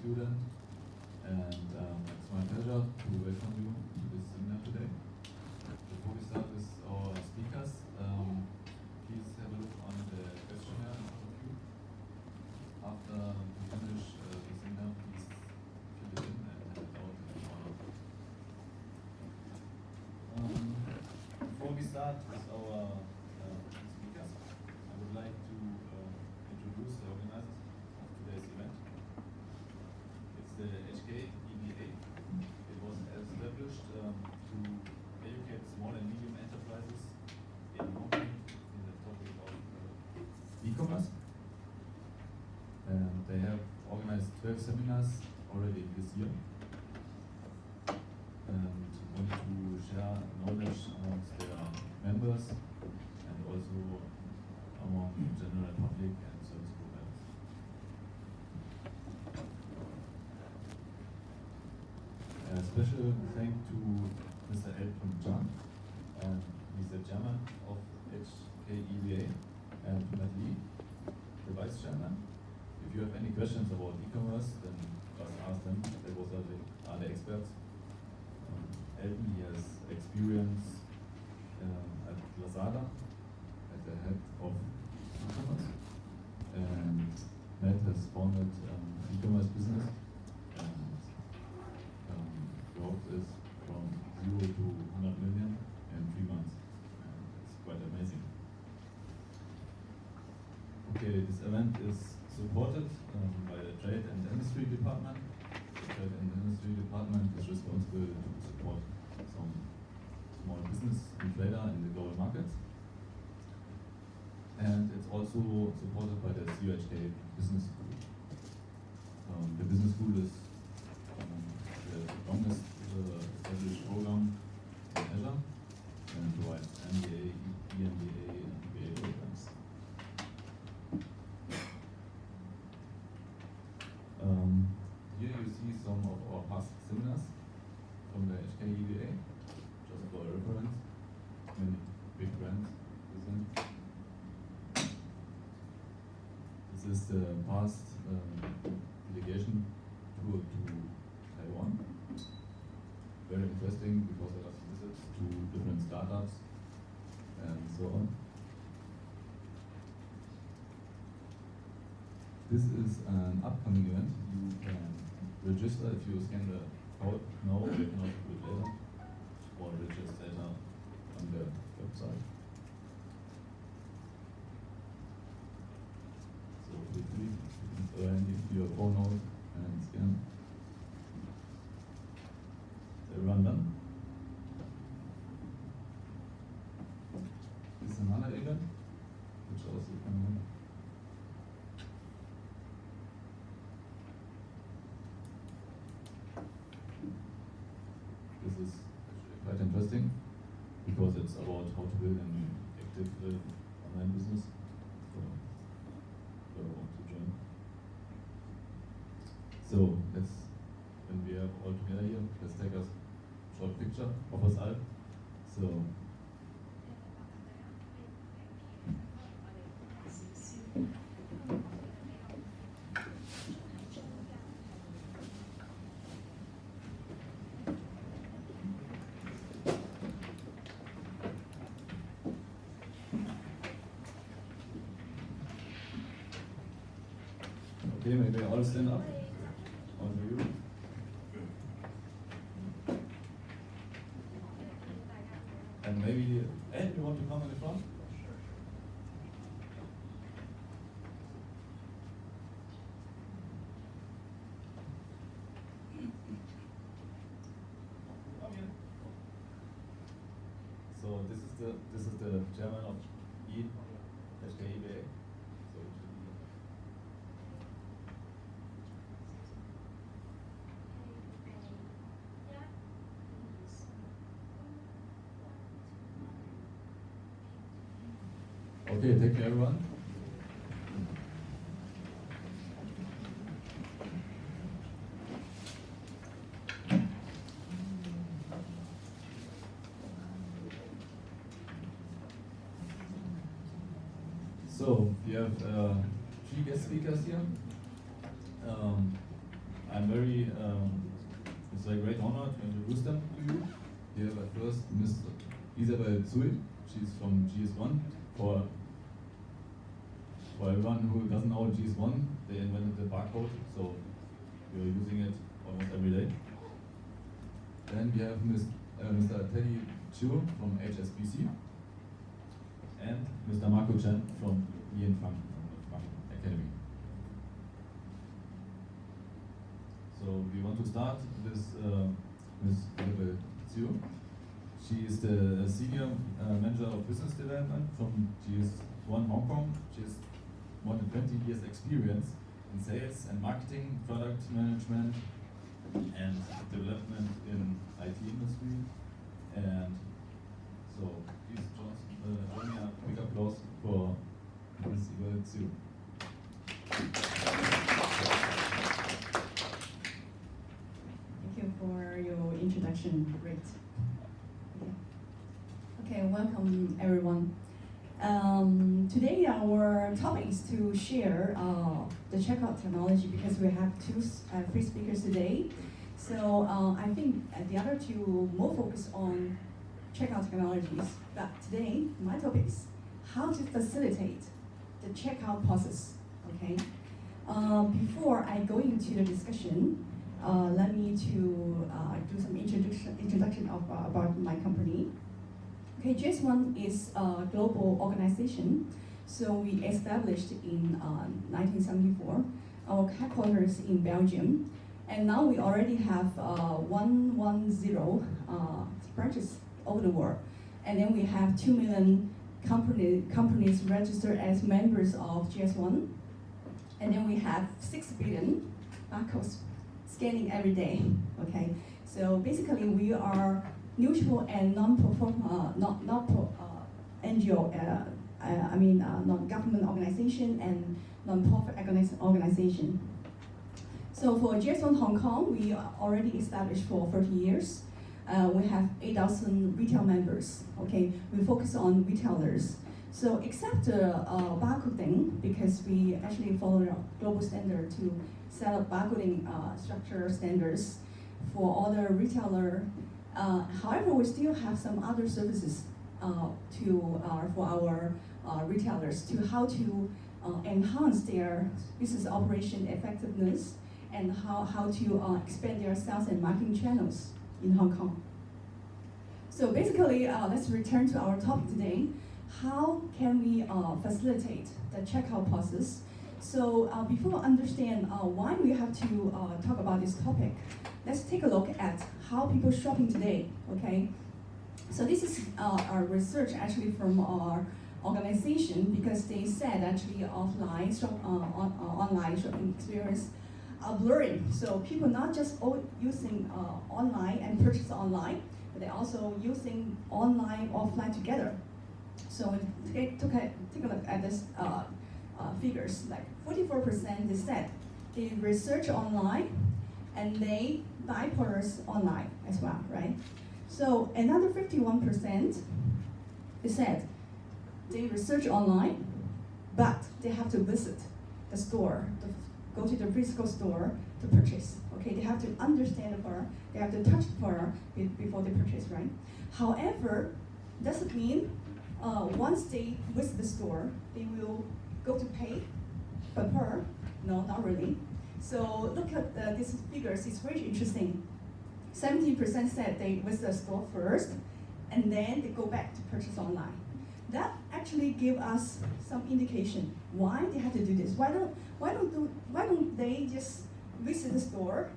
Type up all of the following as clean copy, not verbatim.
student, and it's my pleasure to welcome you to this seminar today. Before we start with our speakers, please have a look on the questionnaire in front of you. After we finish the seminar, please fill it in and hand it out in the corner. Before we start with our speakers, I would like to introduce the organizers of today's event. It's the HKEBA Eighth. It was established to educate small and medium enterprises in Hungary in the topic of e-commerce. And they have organized 12 seminars already this year. And want to share knowledge amongst their members and also among general public and service providers. A special thank to Mr. Elton. He's the chairman of HKEBA, and to Matt Lee, the vice chairman. If you have any questions about e-commerce, then just ask them. They are the experts. Elton, he has experience at Lazada, at the head of e-commerce, and Matt has founded an e-commerce business and growth is from 0 to 100 million in 3 months. It's quite amazing. Okay, this event is supported by the Trade and Industry Department. The Trade and Industry Department is responsible to support some small business and trader in the global markets. And it's also supported by the CUHK Business School. The business school is the longest established program in Azure and provides MBA, EMBA, and MBA programs. Here you see some of our past seminars from the HKEBA, just for reference. Many big brands present. This is the past delegation tour to Taiwan. Very interesting because I just visits to different startups and so on. This is an upcoming event. You can register if you scan the code now, or you can also do it later, or register later on the website. So feel free, you can already your phone out and scan. The run done. This is another event, which also can happen. This is actually quite interesting because it's about how to build an active online business for whoever wants to join. So when we are all together here, let's take a short picture of us all. So okay, maybe all stand up. Also you. And maybe Ed, you want to come in the front? Come here. So this is the chairman of HKEBA. So it should be. Okay, take care everyone. So we have 3 guest speakers here. I'm very, it's a great honor to introduce them to you. Here, but first, Ms. Isabel Zui. She's from GS1. For everyone who doesn't know GS1, they invented the barcode, so we're using it almost every day. Then we have Mr. Teddy Chiu from HSBC, and Mr. Marco Chen from Yin Fang Academy. So we want to start with Ms. Isabel Chiu. She is the Senior Manager of Business Development from GS1 Hong Kong. She has more than 20 years experience in sales and marketing, product management, and development in IT industry. And so please join me a big applause for Ms. Isabel Chiu. Thank you for your introduction. Great. Okay, welcome everyone. Today our topic is to share the checkout technology because we have three speakers today. So I think the other two more focus on checkout technologies, but today my topic is how to facilitate the checkout process. Okay. Before I go into the discussion, let me to do some introduction of about my company. Okay, GS1 is a global organization. So we established in 1974. Our headquarters in Belgium, and now we already have 110 branches over the world. And then we have 2 million companies registered as members of GS1. And then we have 6 billion barcodes scanning every day. Okay, so basically we are neutral and NGO, non-government organization and non-profit organization. So for GS1 Hong Kong, we are already established for 30 years. We have 8,000 retail members. Okay, we focus on retailers. So except the barcoding, because we actually follow the global standard to set up barcoding structure standards for other retailer. However, we still have some other services for our retailers to how to enhance their business operation effectiveness and how to expand their sales and marketing channels in Hong Kong. So basically, let's return to our topic today. How can we facilitate the checkout process? So before we understand why we have to talk about this topic, let's take a look at how people shopping today, okay? So this is our research actually from our organization, because they said actually online shopping experience are blurring. So people not just using online and purchase online, but they're also using online, offline together. So take a look at this figures, like 44% they said they research online and they buy products online as well, right? So another 51% they said they research online, but they have to visit the store, go to the physical store to purchase. Okay, they have to understand the product, they have to touch the product before they purchase, right? However, doesn't mean once they visit the store, they will go to pay per product. No, not really. So look at these figures, it's very interesting. 17% said they visit the store first, and then they go back to purchase online. That actually give us some indication why they have to do this. Why don't they just visit the store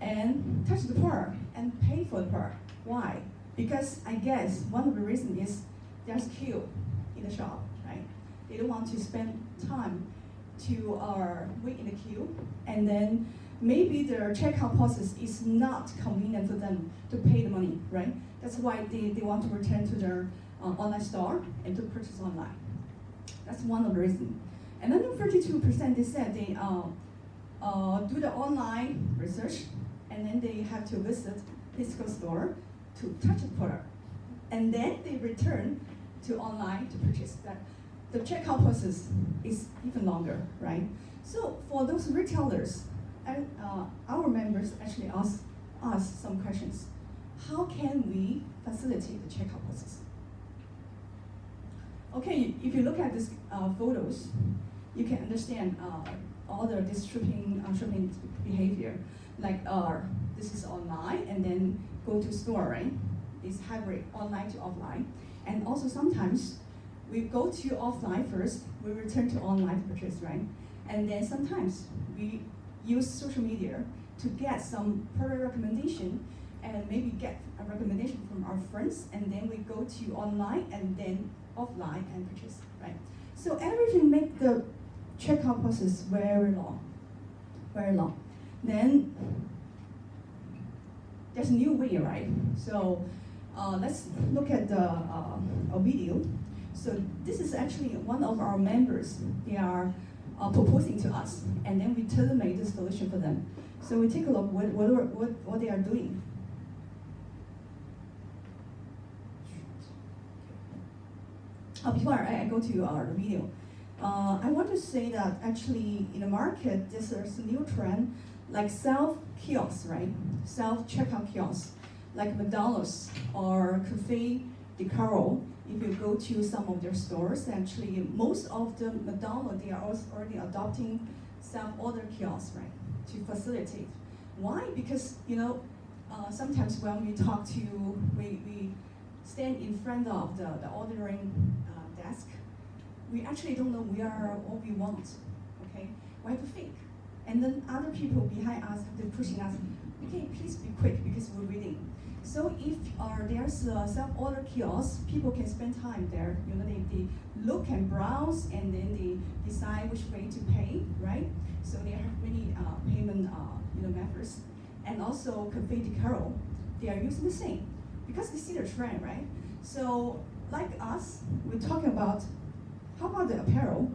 and touch the product and pay for the product? Why? Because I guess one of the reasons is there's queue in the shop, right? They don't want to spend time to wait in the queue, and then maybe their checkout process is not convenient for them to pay the money, right? That's why they want to return to their online store and to purchase online. That's one of the reasons. And then 32% they said they do the online research, and then they have to visit physical store to touch the product, and then they return to online to purchase. That the checkout process is even longer, right? So for those retailers, our members actually ask us some questions. How can we facilitate the checkout process? Okay, if you look at these photos, you can understand all this shopping behavior. Like this is online and then go to store, right? It's hybrid, online to offline. And also sometimes we go to offline first, we return to online to purchase, right? And then sometimes we use social media to get some product recommendation and maybe get a recommendation from our friends, and then we go to online and then offline and purchase, right? So everything make the checkout process very long, very long. Then there's a new way, right? So let's look at a video. So this is actually one of our members. They are proposing to us, and then we tailor-made the solution for them. So we take a look what they are doing. Before I go to the video, I want to say that actually in the market, there's a new trend like self-kiosks, right? Self-checkout kiosks, like McDonald's or Cafe de Caro. If you go to some of their stores, actually most of the McDonald's, they are also already adopting self-order kiosks, right? To facilitate. Why? Because, you know, sometimes when we talk to, we stand in front of the ordering desk, we actually don't know what we want, okay? We have to think. And then other people behind us have to pushing us, okay, please be quick because we're reading. So if there's a self-order kiosk, people can spend time there. You know, they look and browse, and then they decide which way to pay, right? So they have many payment methods. And also Cafe de Caro, they are using the same because they see the trend, right? So like us, we're talking about, how about the apparel?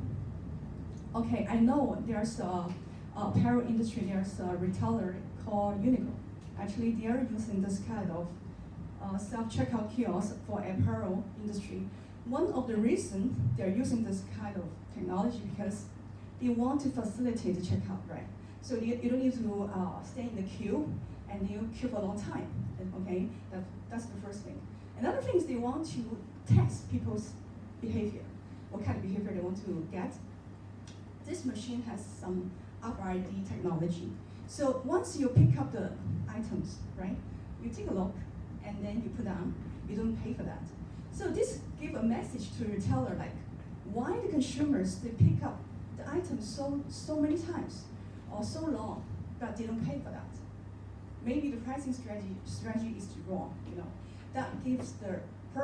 Okay, I know there's a apparel industry, there's a retailer called Uniqlo. Actually, they are using this kind of self-checkout kiosk for apparel industry. One of the reasons they're using this kind of technology because they want to facilitate the checkout, right? So you don't need to stay in the queue and you queue for a long time, okay? That's the first thing. Another thing is they want to test people's behavior, what kind of behavior they want to get. This machine has some RFID technology. So once you pick up the items, right, you take a look and then you put down, you don't pay for that. So this gives a message to the retailer like, why the consumers, they pick up the items so many times or so long, but they don't pay for that. Maybe the pricing strategy is wrong, you know. That gives the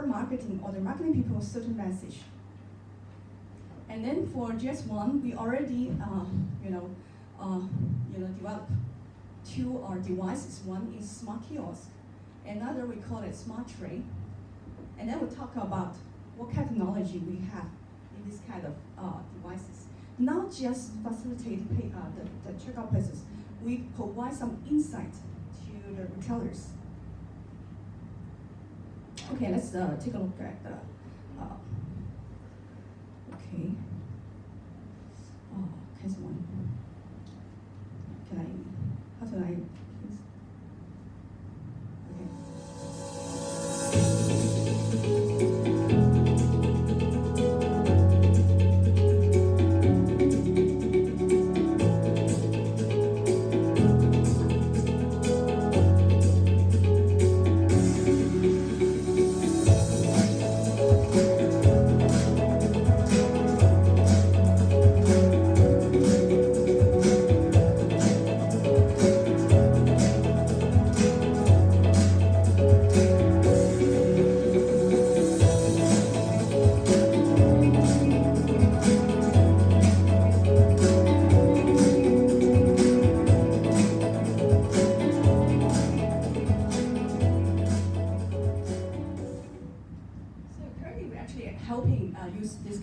marketing or the marketing people a certain message. And then for GS1, we already developed two devices. One is smart kiosk, another we call it smart tray. And then we'll talk about what kind of technology we have in this kind of devices. Not just facilitate the checkout process, we provide some insight to the retailers. Okay, let's take a look at the, case one. How can I, please?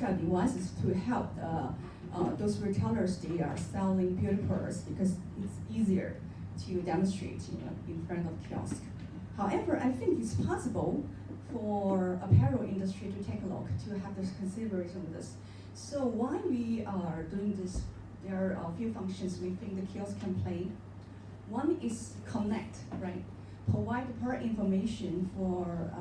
Devices to help those retailers, they are selling beauty products because it's easier to demonstrate, in front of kiosk. However, I think it's possible for apparel industry to take a look, to have this consideration with this. So why we are doing this there are a few functions we think the kiosk can play. One is connect, right? Provide the product information for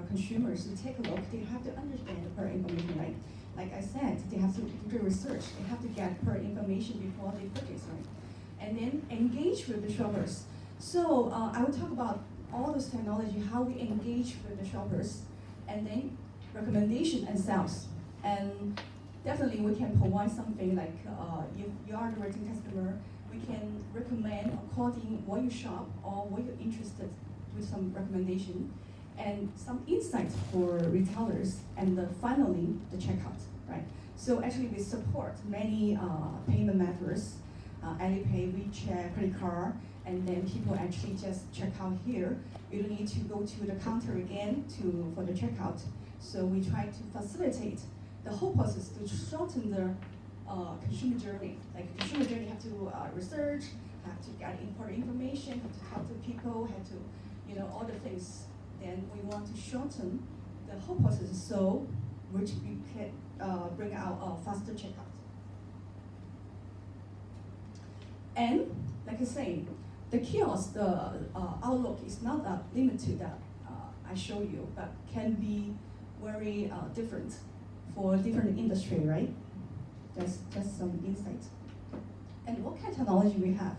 consumers to take a look. They have to understand the product information, right? Like I said, they have to do research. They have to get product information before they purchase, right? And then engage with the shoppers. So I will talk about all this technology, how we engage with the shoppers, and then recommendation and sales. And definitely we can provide something like if you are the return customer, we can recommend according what you shop or what you're interested with some recommendation and some insights for retailers, and finally the checkout, right? So actually we support many payment methods, Alipay, WeChat, credit card, and then people actually just check out here. You don't need to go to the counter again for the checkout. So we try to facilitate the whole process to shorten the consumer journey. Like consumer journey have to research, have to get important information, have to talk to people, have to, all the things. Then we want to shorten the whole process so which we can bring out a faster checkout. And like I say, the kiosk, the outlook is not limited that I show you, but can be very different for different industry, right? Just some insights. And what kind of technology we have?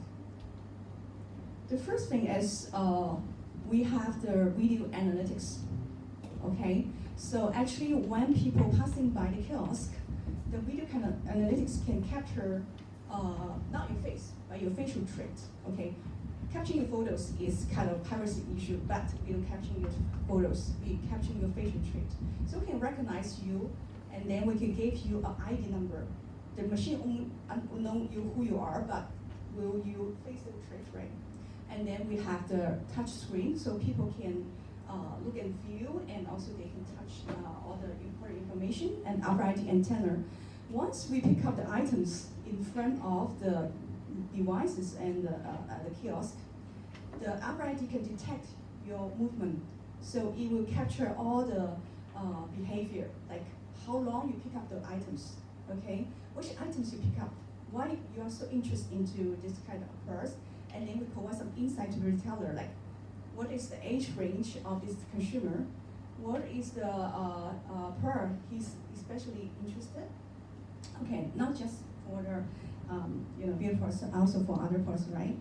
The first thing is we have the video analytics, okay? So actually when people passing by the kiosk, the video kind of analytics can capture not your face, but your facial trait, okay? Capturing your photos is kind of privacy issue, but we don't capture your photos, we capture your facial trait. So we can recognize you, and then we can give you an ID number. The machine won't know who you are, but will you facial trait, right? And then we have the touch screen, so people can look and view, and also they can touch all the important information, and RFID antenna. Once we pick up the items in front of the devices and the kiosk, the RFID can detect your movement. So it will capture all the behavior, like how long you pick up the items, okay? Which items you pick up, why you are so interested into this kind of purse, and then we provide some insight to the retailer, like what is the age range of this consumer, what is the purse he's especially interested. Okay, not just for the beauty purse, also for other purse, right?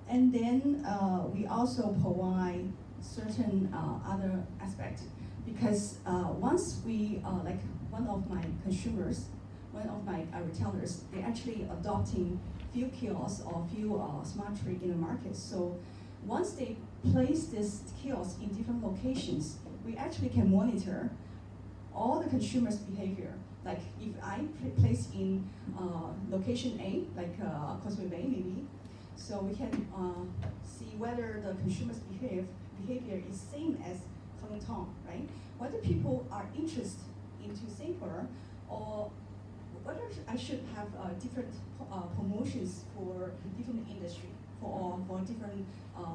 And then we also provide certain other aspects, because once we like one of my consumers, one of my retailers, they actually adopting few kiosks or few smart trade in the market. So once they place this kiosk in different locations, we actually can monitor all the consumers' behavior. Like if I place in location A, like Causeway Bay maybe, so we can see whether the consumers' behavior is same as Kowloon, right? Whether people are interested into safer, or whether I should have different promotions for different industry, for different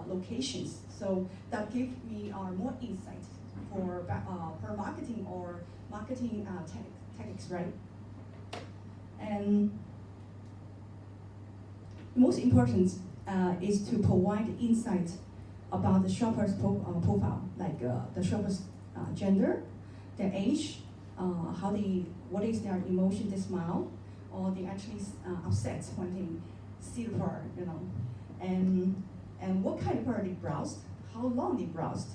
locations. So that gives me more insight for marketing or marketing tactics, right? And the most important is to provide insight about the shopper's profile, like the shopper's gender, their age, what is their emotion, they smile, or they actually upset when they see the product, and what kind of product they browsed, how long they browsed,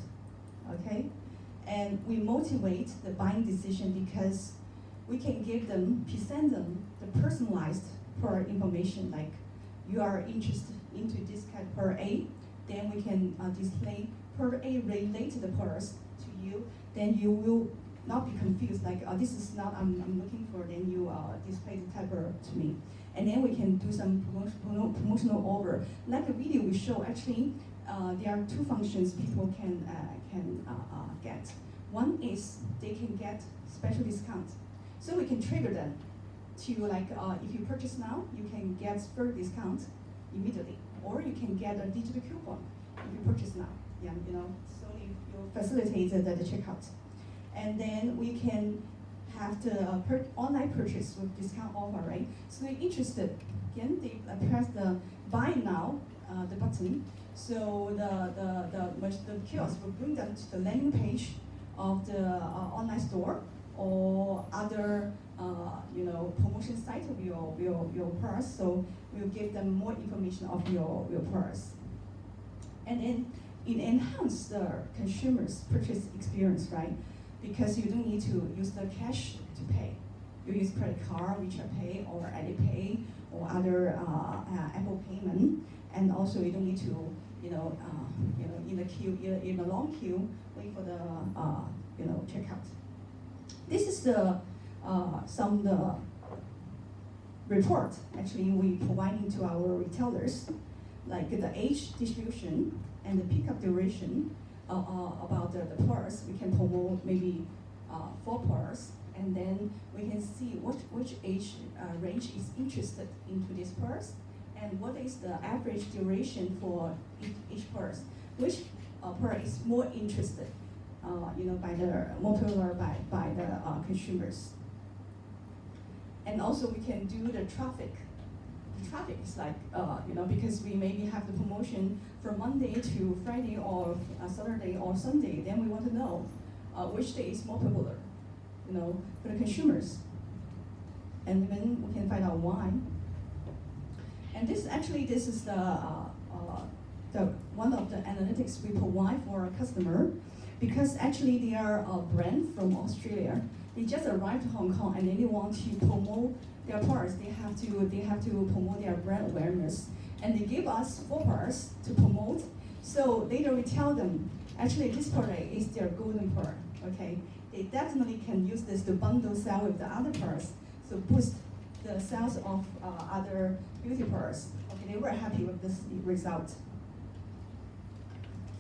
okay? And we motivate the buying decision because we can present them the personalized product information, like you are interested into this kind of product A, then we can display product A related products to you, then you will not be confused, like this is not I'm looking for, then you display the type to me. And then we can do some promotional offer. Like the video we show, actually, there are two functions people can get. One is they can get special discount. So we can trigger them to, like, if you purchase now, you can get further discount immediately. Or you can get a digital coupon if you purchase now. Yeah, so you facilitate the checkout. And then we can have the online purchase with discount offer, right? So they're interested. Again, they press the buy now, the button. So the kiosk will bring them to the landing page of the online store or other promotion site of your purse. So we'll give them more information of your purse. And then it enhances the consumer's purchase experience, right? Because you don't need to use the cash to pay. You use credit card, WeChat Pay, or Alipay, or other Apple payment, and also you don't need to, in the queue, in a long queue, wait for the, checkout. This is the the report actually we providing to our retailers, like the age distribution and the pickup duration about the purse. We can promote maybe 4 purse, and then we can see which age range is interested into this purse, and what is the average duration for each purse, which purse is more interested, by the Motorola, by the consumers. And also we can do the traffic. The traffic is like, because we maybe have the promotion from Monday to Friday or Saturday or Sunday, then we want to know which day is more popular, for the consumers. And then we can find out why. And this is the one of the analytics we provide for our customer, because actually they are a brand from Australia. They just arrived to Hong Kong and then they want to promote their purse. They have to promote their brand awareness, and they give us 4 purse to promote. So later we tell them, actually this purse is their golden purse. Okay, they definitely can use this to bundle sell with the other purse, so boost the sales of other beauty purse. Okay, they were happy with this result.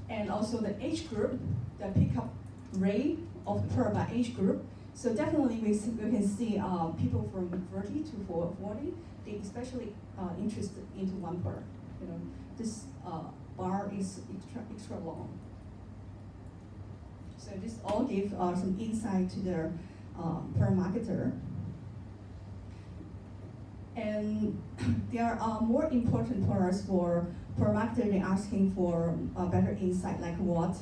And also the age group, the pickup rate of the purse by age group. So definitely we can see people from 30 to 40, they especially interested into one purse. This bar is extra long. So this all give some insight to their per marketer. And there are more important purse for per marketer. They're asking for better insight, like what,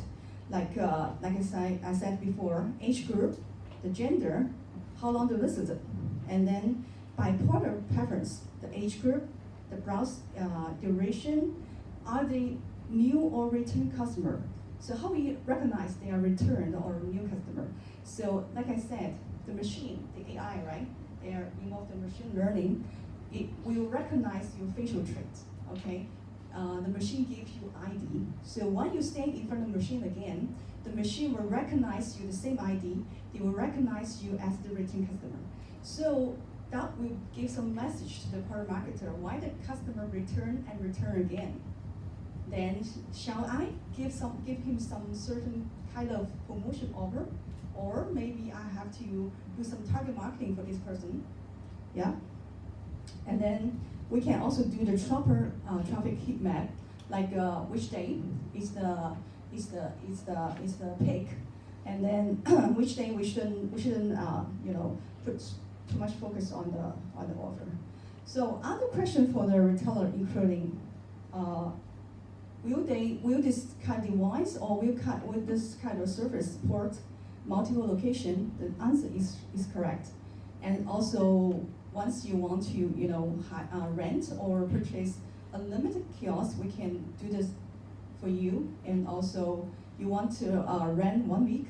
like I said before, age group, the gender, how long to visit it, and then by product preference, the age group, the browse duration, are they new or return customer? So how we recognize they are return or new customer? So like I said, the machine, the AI, right? They are involved in machine learning. It will recognize your facial traits, okay? The machine gives you ID. So when you stand in front of the machine again, the machine will recognize you the same ID. They will recognize you as the return customer. So that will give some message to the product marketer why the customer return and return again. Then shall I give him some certain kind of promotion offer, or maybe I have to do some target marketing for this person, yeah. And then we can also do the shopper traffic heat map, like which day is the peak, and then which day we shouldn't put too much focus on the offer. So other question for the retailer including, will this kind of device or will this kind of service support multiple location? The answer is correct. And also, once you want to rent or purchase a limited kiosk, we can do this for you. And also, you want to rent 1 week,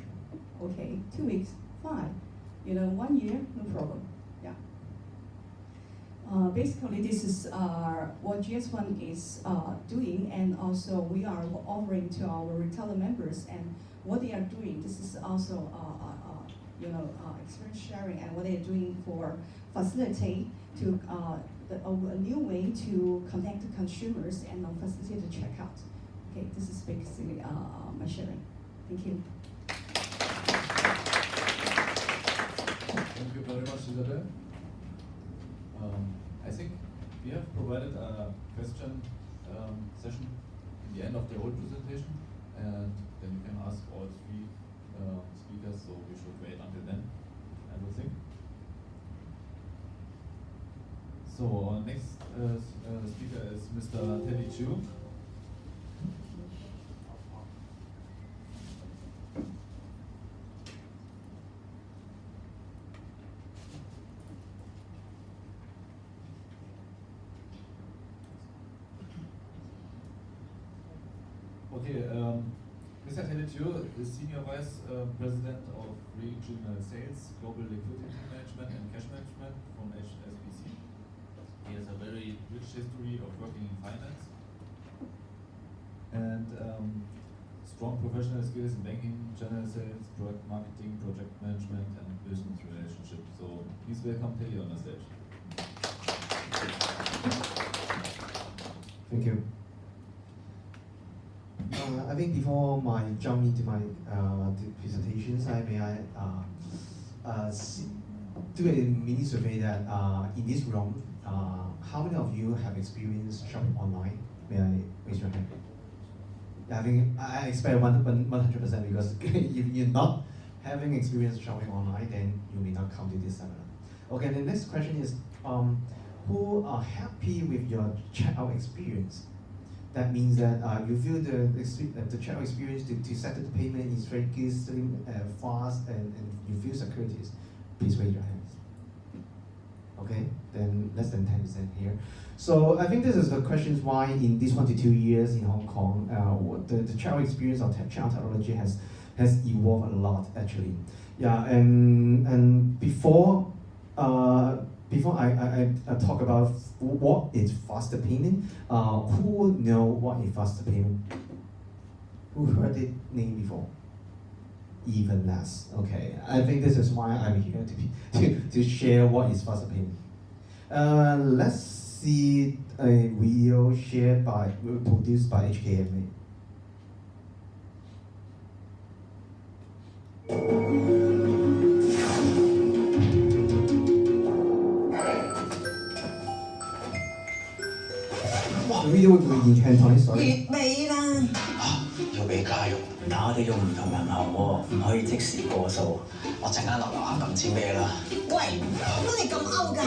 okay, 2 weeks, fine. 1 year, no problem. Yeah. Basically, this is what GS1 is doing, and also we are offering to our retailer members and what they are doing. This is also experience sharing and what they are doing for facilitate to a new way to connect to consumers and facilitate the checkout. Okay, this is basically my sharing. Thank you. Thank you very much, Isabel. I think we have provided a question session in the end of the whole presentation, and then you can ask all 3 speakers, so we should wait until then. everything. So our next speaker is Mr. Teddy Chu. Okay, Mr. Teddy Chu is Senior Vice President of Regional Sales, Global Liquidity Management and Cash Management from HSBC. He has a very rich history of working in finance and strong professional skills in banking, general sales, product marketing, project management and business relationships. So please welcome Teddy on the stage. Thank you. I think before I jump into my presentations, may I do a mini survey that in this room, how many of you have experienced shopping online? May I raise your hand? Yeah, I think I expect 100% because if you're not having experience shopping online, then you may not come to this seminar. Okay, the next question is, who are happy with your checkout experience? That means that you feel the checkout experience to settle the payment is very good, slim, fast, and you feel securities. Please raise your hands. Okay, then less than 10% here. So I think this is the questions why in these 1 to 2 years in Hong Kong, the checkout experience of checkout technology has evolved a lot actually. Yeah, and before I talk about what is faster payment, who know what is faster payment? Who heard it name before? Even less. Okay, I think this is why I'm here to share what is faster payment. Let's see a video produced by HKEBA. video會現場同你水。月尾啦！要俾家用，但我哋用唔同銀行喎，唔可以即時過數。我陣間落樓下撳錢俾你啦。喂，乜你咁勾㗎？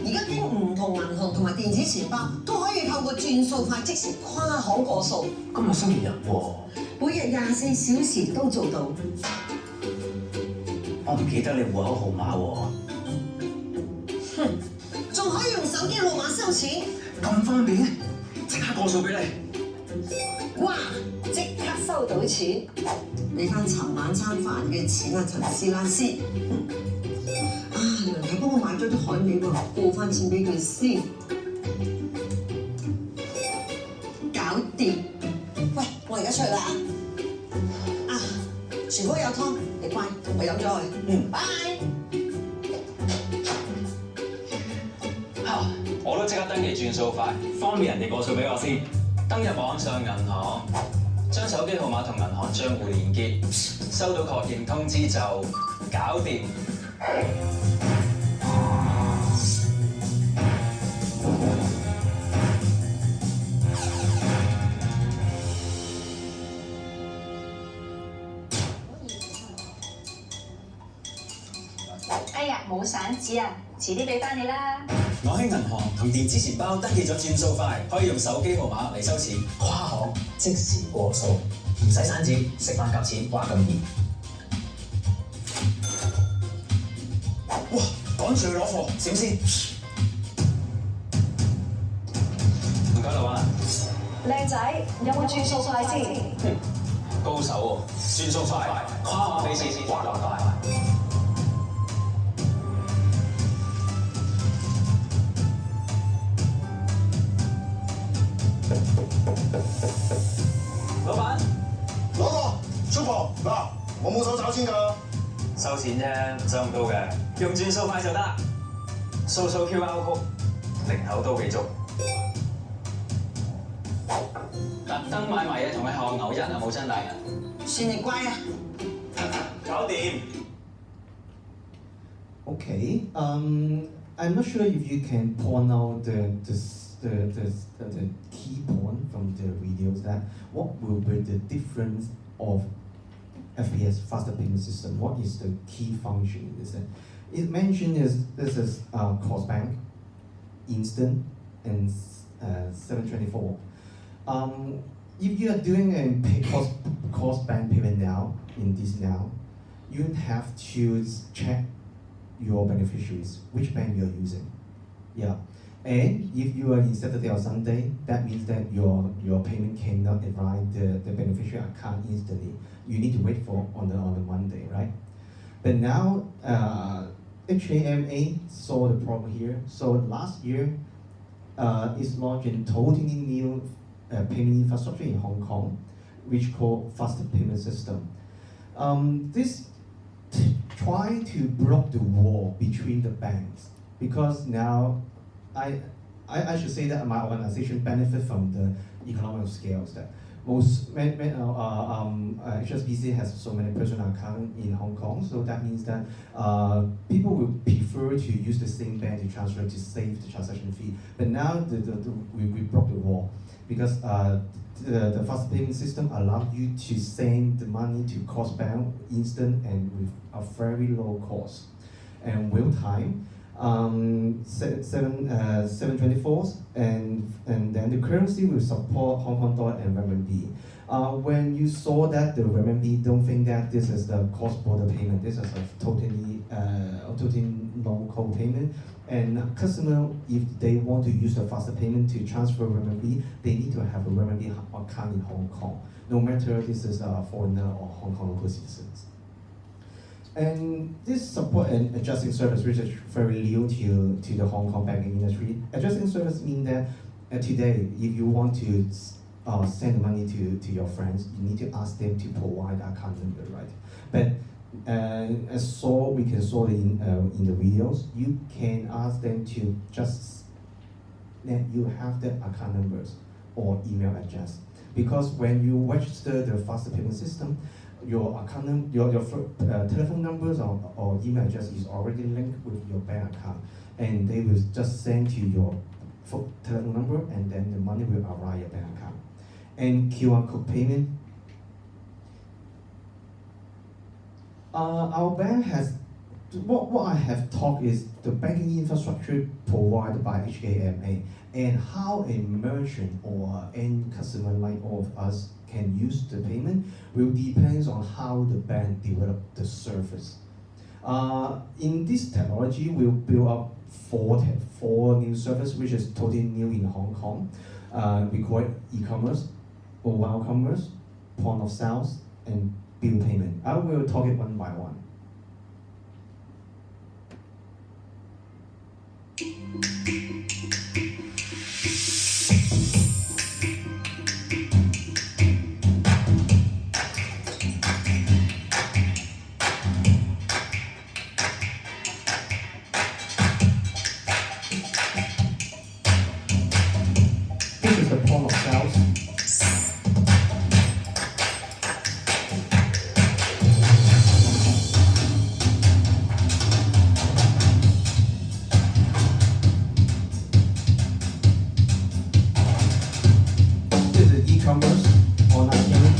而家經唔同銀行同埋電子錢包都可以透過轉數快即時跨行過數。今日星期日喎，每日24小時都做到。我唔記得你戶口號碼喎。哼，仲可以用手機號碼收錢，咁方便，即刻過數俾你。哇！即刻收到錢，你翻尋晚餐飯嘅錢啊，陳師奶先。啊，娘娘幫我買咗啲海味喎，過翻錢俾佢先。搞掂。喂，我而家出去啦啊！廚房有湯，你乖，同我飲咗佢。拜。我都即刻登記轉數快，方便人哋過數俾我先。登入網上銀行，將手機號碼同銀行帳戶連結，收到確認通知就搞掂。哎呀，冇散紙啊，遲啲俾翻你啦。我喺銀行同電子錢包登記咗轉數快，可以用手機號碼嚟收錢，跨行即時過數，唔使散紙，食飯夾錢話咁易。哇！趕住去攞貨，閃先。唔該，老闆。靚仔，有冇轉數快先？高手喎，轉數快，跨行俾錢，話咁快。老闆，攞個叔婆嗱，我冇手找錢㗎。收錢啫，收唔到嘅，用轉數快就得。掃 QR code，零口都俾足。特登買埋嘢同佢學牛人啊，冇真大人。算你乖啊！搞掂。Okay, I'm not sure if you can point out the key point from the videos that what will be the difference of FPS faster payment system. What is the key function? Is that It mentioned this is Bank, Instant, and 724. If you are doing a cost bank payment now, you have to check your beneficiaries, which bank you're using. Yeah. And if you are in Saturday or Sunday, that means that your payment cannot arrive the beneficiary account instantly. You need to wait for on the Monday, right? But now HKEBA saw the problem here. So last year, it's launched a totally new payment infrastructure in Hong Kong, which called faster payment system. This try to block the wall between the banks, because now I should say that my organization benefit from the economic scales that most HSBC has so many personal accounts in Hong Kong, so that means that people will prefer to use the same bank to transfer to save the transaction fee. But now we broke the wall, because the fast payment system allows you to send the money to cost bank instant and with a very low cost and real time. 724s and then the currency will support Hong Kong dollar and renminbi. When you saw that the renminbi, don't think that this is the cross-border payment. This is a totally local payment. And customer, if they want to use the faster payment to transfer renminbi, they need to have a renminbi account in Hong Kong, no matter this is a foreigner or Hong Kong local citizens. And this support and adjusting service, which is very new to the Hong Kong banking industry. Adjusting service means that today, if you want to send money to your friends, you need to ask them to provide account number, right? But as we can saw in the videos, you can ask them to just let you have the account numbers or email address. Because when you register the faster payment system, your account, your telephone numbers or email address is already linked with your bank account, and they will just send you your telephone number, and then the money will arrive your bank account. And QR code payment. Our bank has what I have talked is the banking infrastructure provided by HKEBA, and how a merchant or end customer like all of us can use the payment will depends on how the bank develop the service. In this technology, we'll build up four new services, which is totally new in Hong Kong. We call it e-commerce, mobile commerce, point of sales, and bill payment. I will talk it one by one. This is the point of sales. This is e-commerce, online payment.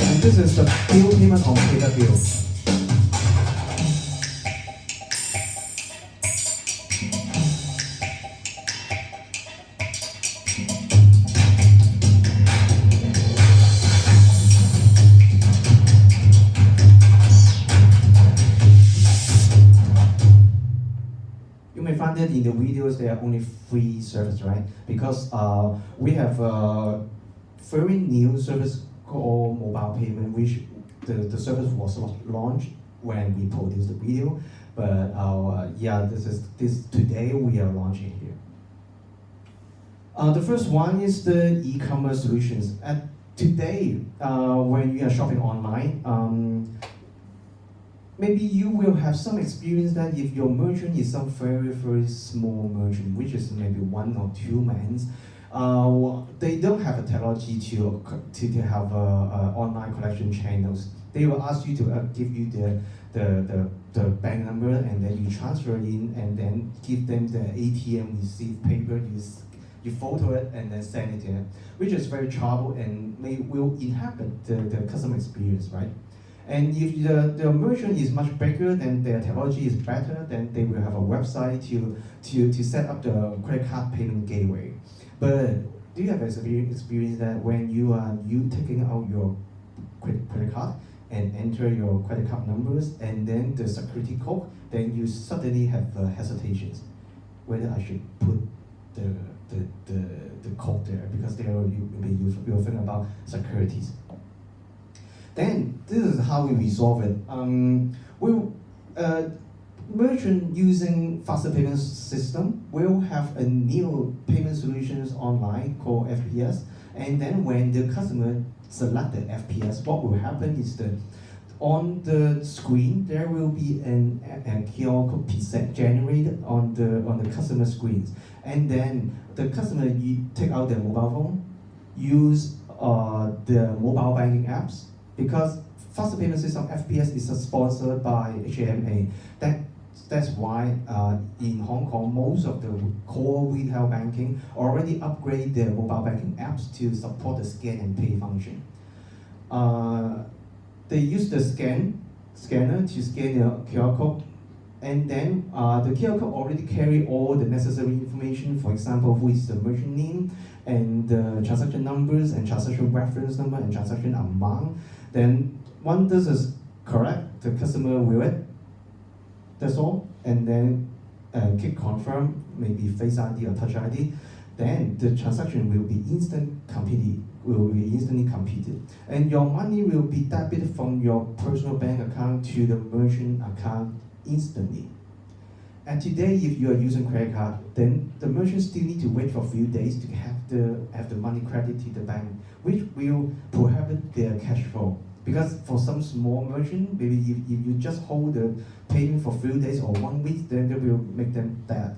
And this is the bill payment on paper bill. You may find that in the videos there are only free service, right? Because we have a very new service called mobile payment, which the service was launched when we produced the video. But this today we are launching here. The first one is the e-commerce solutions. Today, when you are shopping online, maybe you will have some experience that if your merchant is some very, very small merchant, which is maybe 1 or 2 men, they don't have a technology to have online collection channels. They will ask you to give you the bank number, and then you transfer in, and then give them the ATM receipt paper. You photo it and then send it to them, which is very trouble and will inhibit the customer experience, right? And if the merchant is much bigger, then their technology is better, then they will have a website to set up the credit card payment gateway. But do you have experience that when you taking out your credit card and enter your credit card numbers and then the security code, then you suddenly have hesitations whether I should put the code there, because there you'll think about securities. Then this is how we resolve it. Merchant using faster payment system will have a new payment solutions online called FPS, and then when the customer select the FPS, what will happen is that on the screen there will be a QR code preset generated on the customer screens, and then the customer take out their mobile phone, use the mobile banking apps, because faster payment system FPS is sponsored by HKEBA. That's why in Hong Kong most of the core retail banking already upgrade their mobile banking apps to support the scan and pay function. They use the scanner to scan the QR code, and then the QR code already carry all the necessary information. For example, who is the merchant name, and the transaction numbers, and transaction reference number, and transaction amount. Then once this is correct, the customer will it. That's all, and then click confirm, maybe Face ID or Touch ID. Then the transaction will be instantly completed, and your money will be debited from your personal bank account to the merchant account instantly. And today, if you are using credit card, then the merchant still need to wait for a few days to have the money credited to the bank, which will prohibit their cash flow. Because for some small merchant, maybe if you just hold the payment for a few days or 1 week, then they will make them dead.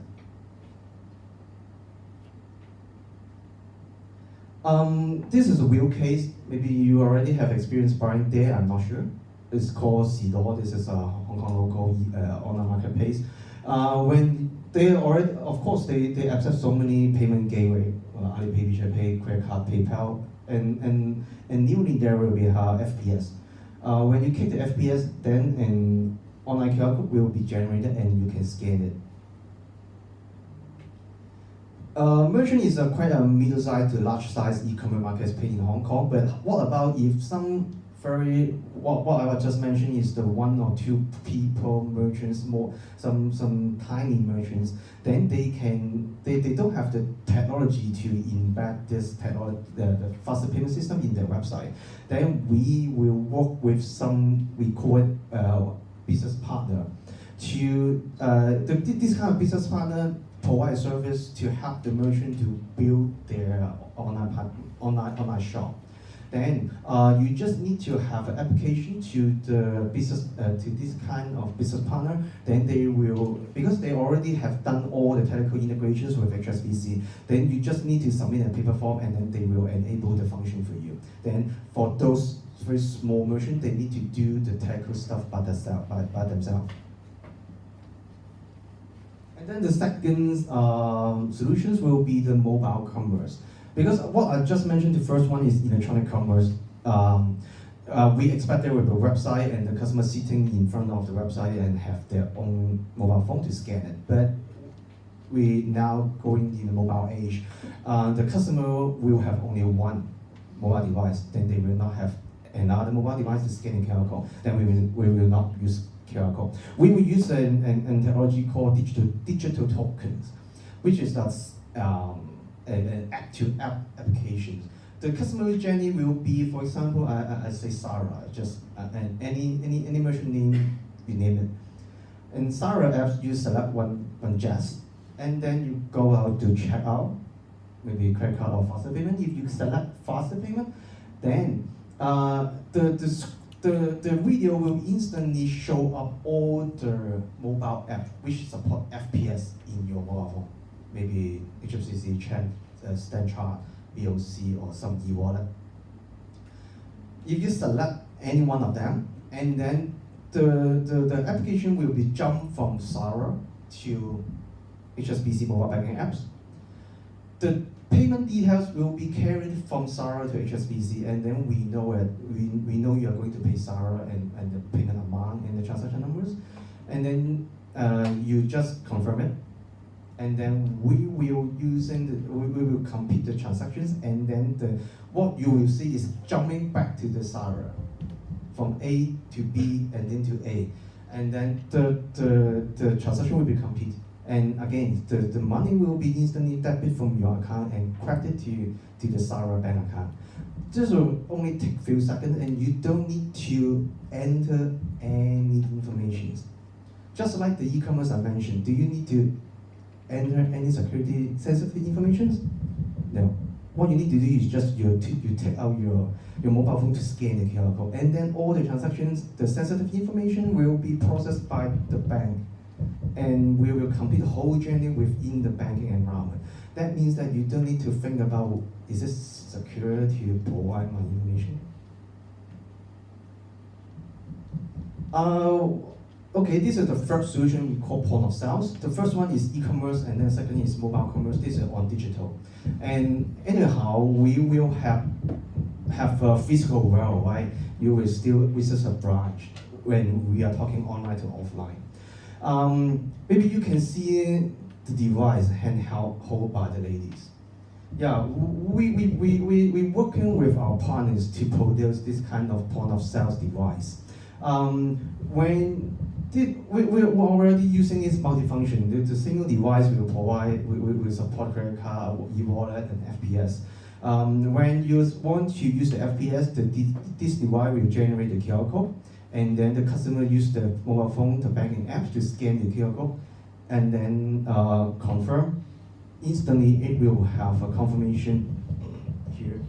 This is a real case. Maybe you already have experience buying there, I'm not sure. It's called Sidor. This is a Hong Kong local online marketplace. When they already, of course, they accept so many payment gateway, Alipay, WeChat Pay, credit card, PayPal, and newly there will be FPS. When you click the FPS, then an online QR code will be generated and you can scan it. Merchant is quite a middle-sized to large-sized e-commerce marketplace in Hong Kong, but what about if some what I just mentioned is the 1 or 2 people merchants, some tiny merchants, then they don't have the technology to embed this the faster payment system in their website. Then we will work with some, we call it business partner, to this kind of business partner provide service to help the merchant to build their online shop. Then you just need to have an application to the business to this kind of business partner. Then they will, because they already have done all the technical integrations with HSBC. Then you just need to submit a paper form, and then they will enable the function for you. Then for those very small merchants, they need to do the technical stuff by themselves. And then the second solutions will be the mobile commerce. Because what I just mentioned, the first one is electronic commerce. We expect there will be a website and the customer sitting in front of the website and have their own mobile phone to scan it. But we now going in the mobile age, the customer will have only one mobile device. Then they will not have another mobile device to scan the QR code. Then we will not use QR code. We will use an technology called digital tokens, which is that app-to-app applications. The customer journey will be, for example, I say Sarah, just any merchant name, you name it. In Sarah apps, you select one just, and then you go out to check out, maybe credit card or faster payment. If you select faster payment, then the video will instantly show up all the mobile apps which support FPS in your mobile phone. Maybe HSBC, StanChart, BOC, or some e-wallet. If you select any one of them, and then the application will be jumped from Sarah to HSBC mobile banking apps. The payment details will be carried from Sarah to HSBC, and then we know we know you are going to pay Sarah and the payment amount and the transaction numbers, and then you just confirm it, and then we will complete the transactions, and then what you will see is jumping back to the Sarah from A to B and then to A, and then the transaction will be complete. And again, the money will be instantly debit from your account and credit to the Sarah bank account. This will only take a few seconds, and you don't need to enter any information. Just like the e-commerce I mentioned, do you need to enter any security sensitive information? No. What you need to do is just you take out your mobile phone to scan the QR code, and then all the transactions, the sensitive information will be processed by the bank, and we will complete the whole journey within the banking environment. That means that you don't need to think about, is this secure to provide my information? Okay, this is the first solution we call point of sales. The first one is e-commerce, and then second is mobile commerce. This is on digital. And anyhow, we will have a physical world, right? You will still visit a branch when we are talking online to offline. Maybe you can see the device handheld by the ladies. Yeah, we working with our partners to produce this kind of point of sales device. We're already using this multifunction. The single device will provide, we support credit card, e-wallet, and FPS. When you want to use the FPS, this device will generate the QR code, and then the customer use the mobile phone, the banking app to scan the QR code, and then confirm. Instantly, it will have a confirmation here.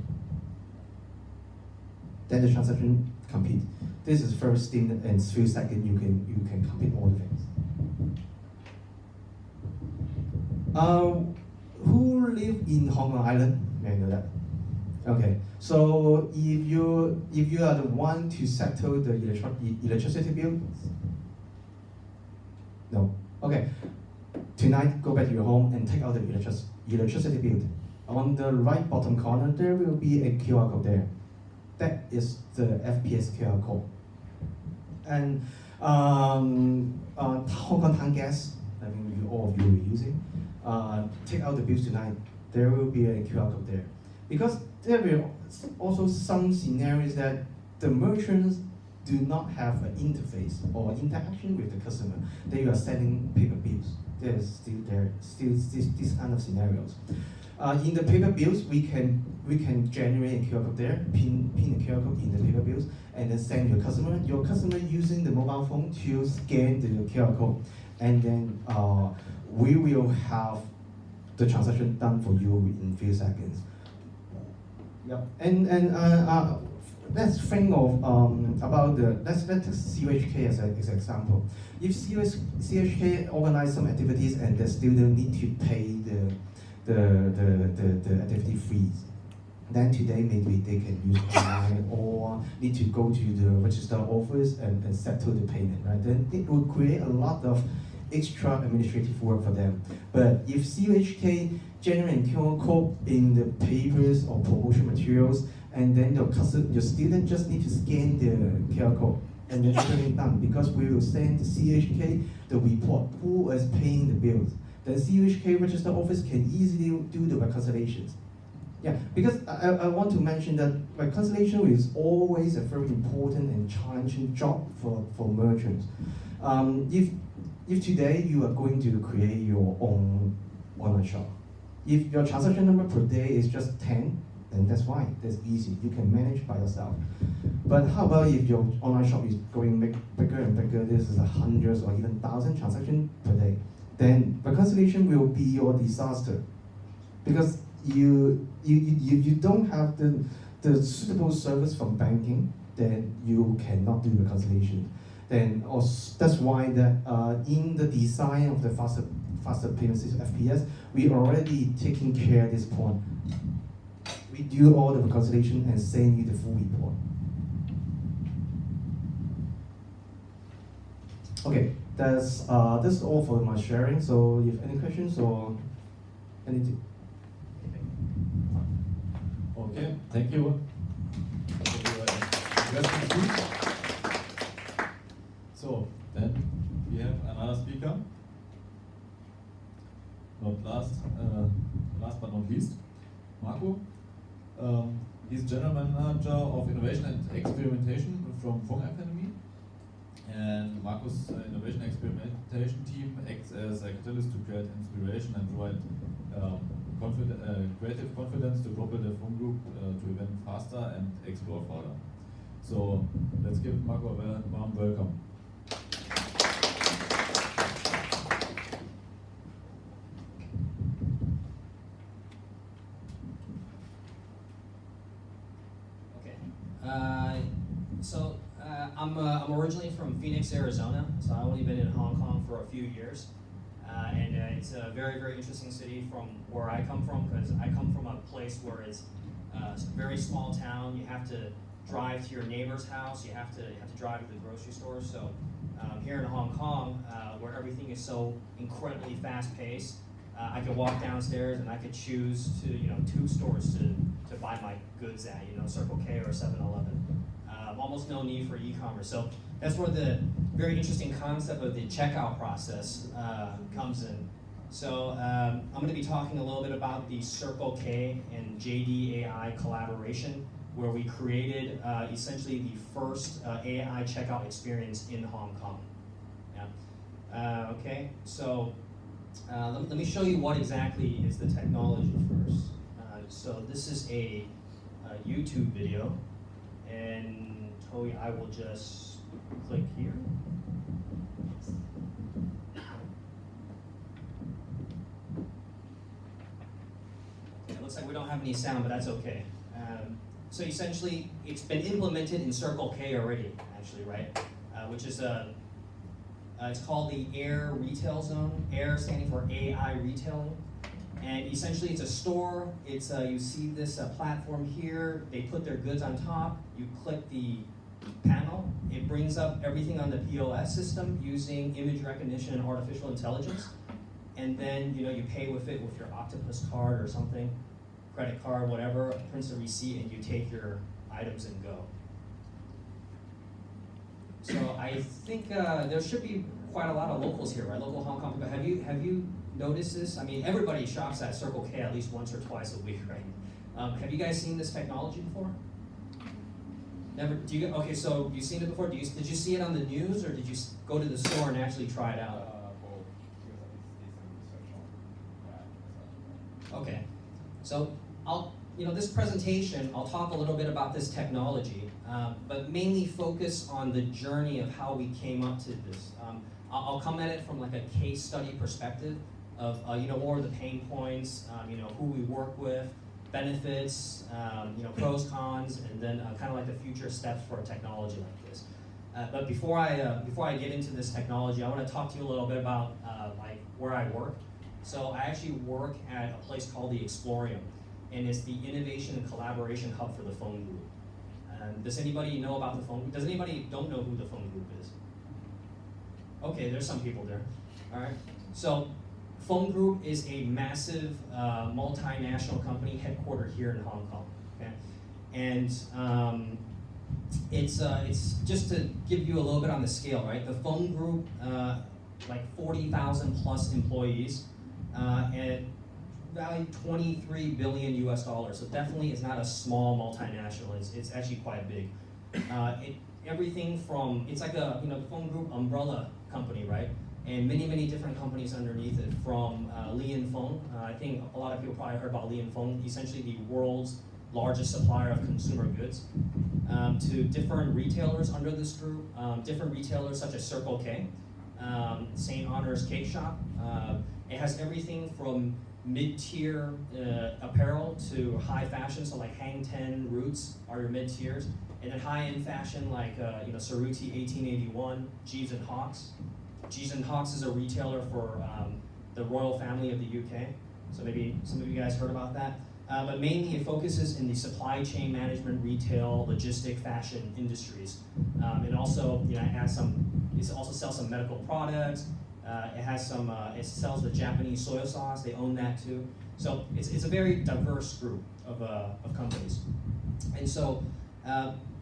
Then the transaction complete. This is first thing, and few seconds you can complete all the things. Who live in Hong Kong Island? May I know that? Okay. So if you are the one to settle the electricity bill, no. Okay. Tonight, go back to your home and take out the electricity bill. On the right bottom corner, there will be a QR code there. That is the FPS QR code. And Hong Kong Town Gas, I mean all of you are using, take out the bills tonight, there will be a QR code there. Because there will also some scenarios that the merchants do not have an interface or interaction with the customer. They are sending paper bills. There's still this kind of scenarios. In the paper bills, we can generate a QR code there, pin the QR code in the paper bills, and then send your customer. Your customer using the mobile phone to scan the QR code, and then we will have the transaction done for you in few seconds. Yep. And let's think of about let's take CHK as an example. If CHK organize some activities and the student need to pay the activity fees, then today maybe they can use online or need to go to the register office and settle the payment, right? Then it will create a lot of extra administrative work for them. But if CHK generate QR code in the papers or promotion materials, and then your student just need to scan the QR code, and then everything done, because we will send to CHK the report who is paying the bills. The CHK register office can easily do the reconciliations. Yeah, because I want to mention that reconciliation is always a very important and challenging job for merchants. If today you are going to create your own online shop, if your transaction number per day is just 10, then that's fine, that's easy, you can manage by yourself. But how about if your online shop is going bigger and bigger, this is hundreds or even 1,000 transactions per day, then reconciliation will be your disaster. Because you don't have the suitable service from banking, then you cannot do reconciliation. Then also, that's why that in the design of the faster payment system FPS, we already taking care of this point. We do all the reconciliation and send you the full report. Okay, that's all for my sharing. So if any questions or anything. Okay, thank you. So then we have another speaker. Not last but not least, Marco. He's General Manager of Innovation and Experimentation from Fung Academy. And Marco's Innovation Experimentation team acts as a catalyst to create inspiration and provide creative confidence to propel the Fung group to event faster and explore further. So let's give Marco a warm welcome. I'm originally from Phoenix, Arizona, so I've only been in Hong Kong for a few years. And it's a very, very interesting city from where I come from, because I come from a place where it's a very small town. You have to drive to your neighbor's house, you have to drive to the grocery store. So here in Hong Kong, where everything is so incredibly fast-paced, I could walk downstairs and I could choose to, 2 stores to buy my goods at, Circle K or 7-Eleven. Almost no need for e-commerce. So that's where the very interesting concept of the checkout process comes in. So I'm going to be talking a little bit about the Circle K and JD AI collaboration, where we created essentially the first AI checkout experience in Hong Kong. Yeah. Okay, so let me show you what exactly is the technology first. So this is a YouTube video, and Toei, I will just click here. Okay, it looks like we don't have any sound, but that's okay. So essentially, it's been implemented in Circle K already, actually, right? Which is it's called the AIR Retail Zone. AIR standing for AI Retailing. And essentially, it's a store. It's you see this platform here. They put their goods on top. You click the panel. It brings up everything on the POS system using image recognition and artificial intelligence. And then you pay with it with your Octopus card or something, credit card, whatever. Prints a receipt, and you take your items and go. So I think there should be quite a lot of locals here, right? Local Hong Kong people. Have you noticed this? I mean, everybody shops at Circle K at least once or twice a week, right? Have you guys seen this technology before? Never? Okay, so you've seen it before. Did you see it on the news, or did you go to the store and actually try it out? Okay, so this presentation, I'll talk a little bit about this technology, but mainly focus on the journey of how we came up to this. I'll come at it from like a case study perspective of what are the pain points, who we work with, benefits, pros, cons, and then kind of like the future steps for a technology like this. But before I get into this technology, I want to talk to you a little bit about like where I work. So I actually work at a place called the Explorium, and it's the innovation and collaboration hub for the Fung Group. Does anybody know about the Fung Group? Does anybody don't know who the Fung Group is? Okay, there's some people there. All right. So Fung Group is a massive multinational company headquartered here in Hong Kong. Okay, and it's just to give you a little bit on the scale, right? The Fung Group, like 40,000 plus employees, and valued $23 billion US. So definitely is not a small multinational. It's actually quite big. Everything from, it's like a the Fung Group umbrella company, right? And many different companies underneath it, from Li & Fung. I think a lot of people probably heard about Li & Fung, essentially the world's largest supplier of consumer goods, to different retailers under this group, different retailers such as Circle K, St. Honor's Cake Shop. It has everything from mid-tier apparel to high fashion, so like Hang Ten, Roots are your mid-tiers, and then high-end fashion like Cerruti 1881, Jeeves and Hawkes. Jeeves and Hawkes is a retailer for the royal family of the UK, so maybe some of you guys heard about that. but mainly it focuses in the supply chain management, retail, logistic, fashion industries. And also, it has it also sells some medical products. It has some, it sells the Japanese soy sauce. They own that too. So it's a very diverse group of companies. And so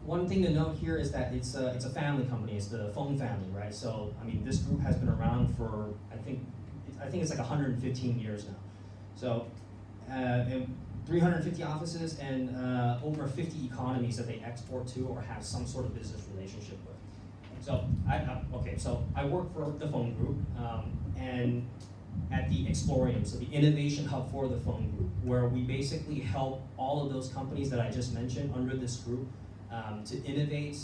one thing to note here is that it's a family company. It's the Feng family, right? So I mean, this group has been around for I think it's like 115 years now. So and 350 offices and over 50 economies that they export to or have some sort of business relationship with. So I work for the Feng Group and at the Explorium, so the innovation hub for the Feng Group, where we basically help all of those companies that I just mentioned under this group to innovate,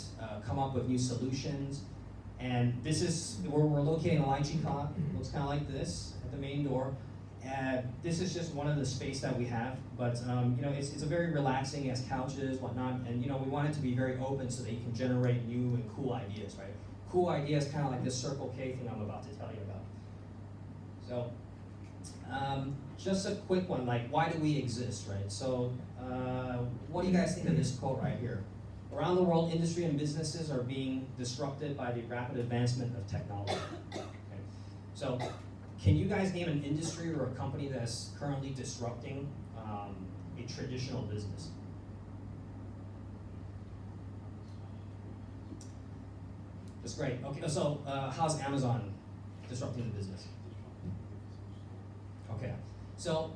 come up with new solutions. And this is where we're located in Lychee Cot. Looks kind of like this at the main door. This is just one of the space that we have, but it's a very relaxing. It has couches, whatnot, and we want it to be very open so that you can generate new and cool ideas, right? Cool ideas, kind of like this Circle K thing I'm about to tell you about. So, just a quick one, like why do we exist, right? So, what do you guys think of this quote right here? Around the world, industry and businesses are being disrupted by the rapid advancement of technology. Okay. So, can you guys name an industry or a company that's currently disrupting a traditional business? That's great. Okay, so how's Amazon disrupting the business? Okay, so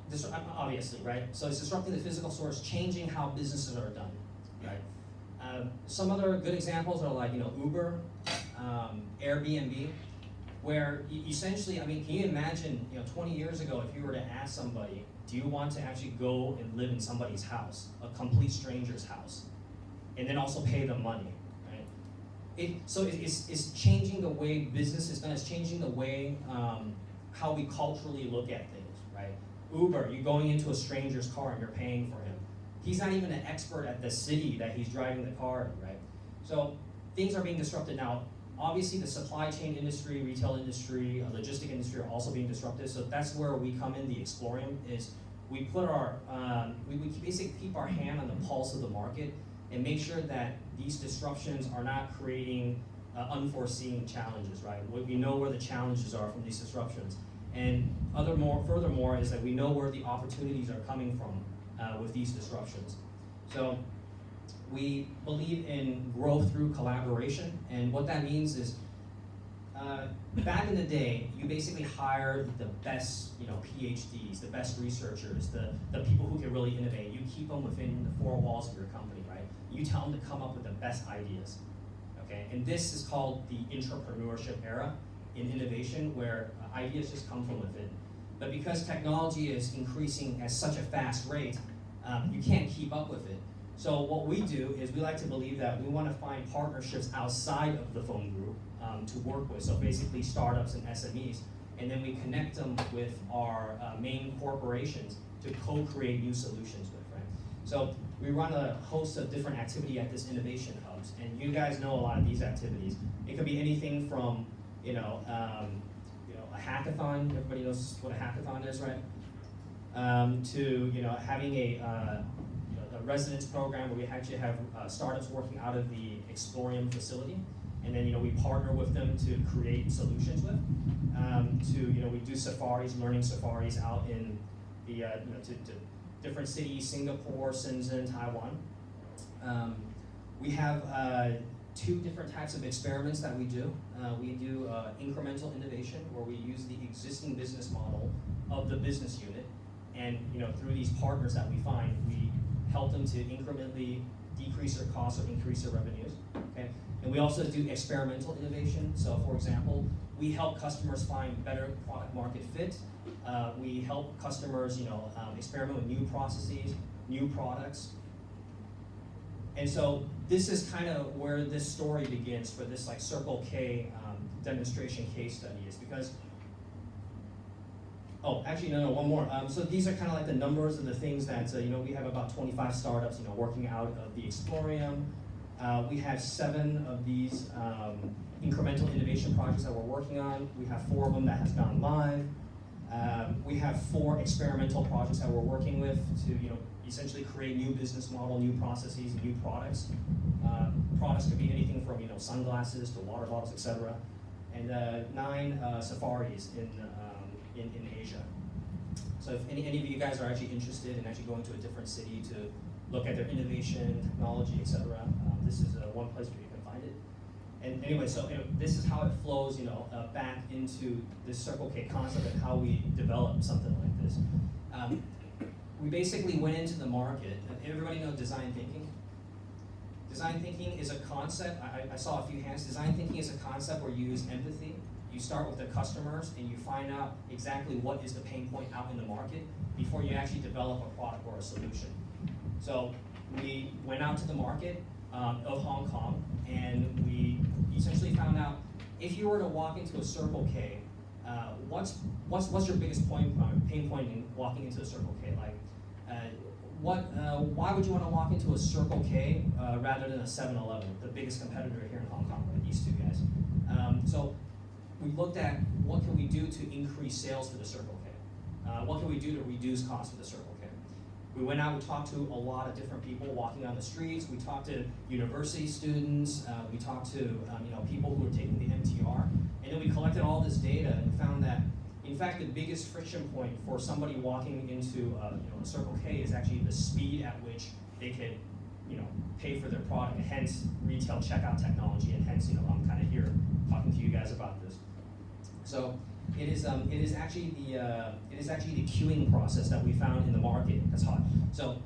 obviously, right? So it's disrupting the physical stores, changing how businesses are done, right? Some other good examples are like Uber, Airbnb. Where essentially, I mean, can you imagine, 20 years ago, if you were to ask somebody, do you want to actually go and live in somebody's house, a complete stranger's house, and then also pay them money, right? So it's changing the way business is done. It's changing the way how we culturally look at things, right? Uber, you're going into a stranger's car and you're paying for him. He's not even an expert at the city that he's driving the car in, right? So things are being disrupted now. Obviously, the supply chain industry, retail industry, logistic industry are also being disrupted. So that's where we come in. The Explorium is we put our we basically keep our hand on the pulse of the market and make sure that these disruptions are not creating unforeseen challenges. Right? We know where the challenges are from these disruptions, and furthermore is that we know where the opportunities are coming from with these disruptions. So. We believe in growth through collaboration, and what that means is, back in the day, you basically hired the best, PhDs, the best researchers, the people who can really innovate. You keep them within the four walls of your company, right? You tell them to come up with the best ideas, okay? And this is called the entrepreneurship era in innovation, where ideas just come from within. But because technology is increasing at such a fast rate, you can't keep up with it. So what we do is we like to believe that we want to find partnerships outside of the Feng Group to work with, so basically startups and SMEs, and then we connect them with our main corporations to co-create new solutions with, right? So we run a host of different activity at this innovation hubs, and you guys know a lot of these activities. It could be anything from, a hackathon. Everybody knows what a hackathon is, right? To having a residence program where we actually have startups working out of the Explorium facility, and then we partner with them to create solutions with. We do safaris, learning safaris out in the to different cities: Singapore, Shenzhen, Taiwan. We have two different types of experiments that we do. We do incremental innovation, where we use the existing business model of the business unit, and through these partners that we find, we help them to incrementally decrease their costs or increase their revenues. Okay, and we also do experimental innovation. So, for example, we help customers find better product market fit. We help customers, experiment with new processes, new products. And so this is kind of where this story begins for this Circle K demonstration case study, is because. Oh, actually, no, one more. So these are kind of like the numbers of the things that, we have about 25 startups, working out of the Explorium. We have 7 of these incremental innovation projects that we're working on. We have 4 of them that has gone live. We have 4 experimental projects that we're working with to, essentially create new business model, new processes, new products. Products could be anything from sunglasses to water bottles, etc. And 9 safaris in Asia. So if any of you guys are actually interested in actually going to a different city to look at their innovation, technology, etc., this is one place where you can find it. And anyway, so this is how it flows, back into this Circle K concept and how we develop something like this. We basically went into the market. Everybody know design thinking? Design thinking is a concept. I saw a few hands. Design thinking is a concept where you use empathy. You start with the customers and you find out exactly what is the pain point out in the market before you actually develop a product or a solution. So we went out to the market of Hong Kong, and we essentially found out if you were to walk into a Circle K, what's your biggest pain point in walking into a Circle K? Like, why would you want to walk into a Circle K rather than a 7-Eleven, the biggest competitor here in Hong Kong, right? These two guys. So we looked at what can we do to increase sales for the Circle K? What can we do to reduce costs for the Circle K? We went out, we talked to a lot of different people walking on the streets. We talked to university students. We talked to people who were taking the MTR. And then we collected all this data and found that, in fact, the biggest friction point for somebody walking into a Circle K is actually the speed at which they could pay for their product, and hence retail checkout technology, and hence I'm kind of here talking to you guys about this. So it is actually the queuing process that we found in the market that's hot. So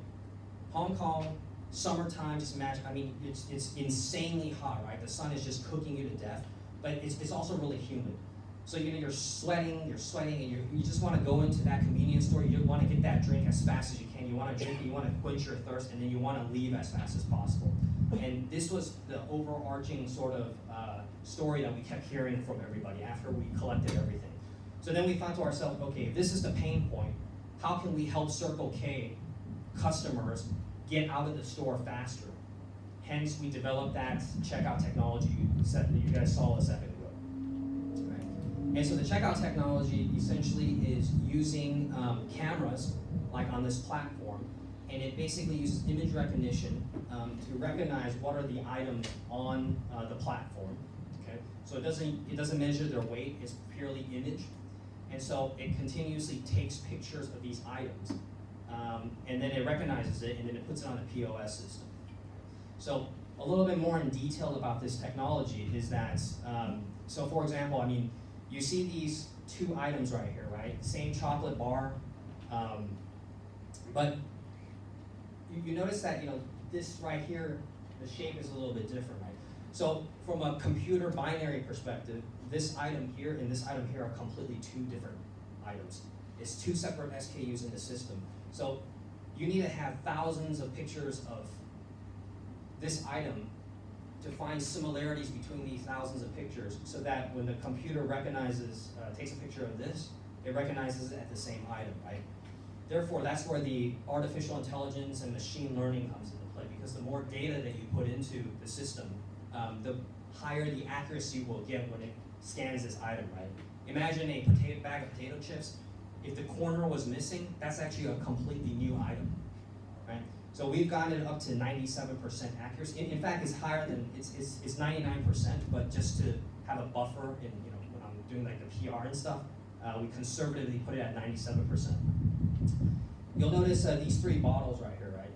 Hong Kong, summertime, just imagine, it's insanely hot, right? The sun is just cooking you to death, but it's also really humid. So you're sweating, and you just want to go into that convenience store. You want to get that drink as fast as you can. You want to drink it, you want to quench your thirst, and then you want to leave as fast as possible. And this was the overarching sort of story that we kept hearing from everybody after we collected everything. So then we thought to ourselves, okay, if this is the pain point, how can we help Circle K customers get out of the store faster? Hence, we developed that checkout technology that you guys saw a second ago. And so the checkout technology essentially is using cameras, like on this platform, and it basically uses image recognition to recognize what are the items on the platform. Okay, so it doesn't measure their weight; it's purely image, and so it continuously takes pictures of these items, and then it recognizes it, and then it puts it on the POS system. So a little bit more in detail about this technology is that, so for example, you see these 2 items right here, right? Same chocolate bar, but you notice that this right here, the shape is a little bit different, right? So from a computer binary perspective, this item here and this item here are completely 2 different items. It's 2 separate SKUs in the system. So you need to have thousands of pictures of this item to find similarities between these thousands of pictures, so that when the computer takes a picture of this, it recognizes it at the same item, right? Therefore, that's where the artificial intelligence and machine learning comes into play, because the more data that you put into the system, the higher the accuracy will get when it scans this item, right? Imagine a bag of potato chips. If the corner was missing, that's actually a completely new item, right? So we've gotten it up to 97% accuracy. In fact, it's higher than, it's 99%, but just to have a buffer in, when I'm doing like the PR and stuff, we conservatively put it at 97%. You'll notice these 3 bottles right here, right?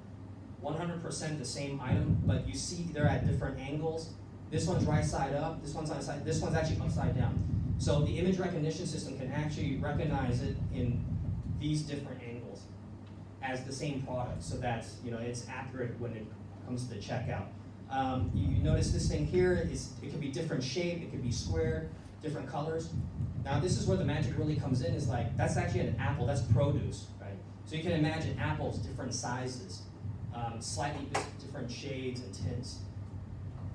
100% the same item, but you see they're at different angles. This one's right side up, this one's actually upside down. So the image recognition system can actually recognize it in these different angles as the same product, so that it's accurate when it comes to the checkout. You notice this thing here, it can be different shape, it could be square, different colors. Now this is where the magic really comes in, is like, that's actually an apple, that's produce, right? So you can imagine apples, different sizes, slightly different shades and tints.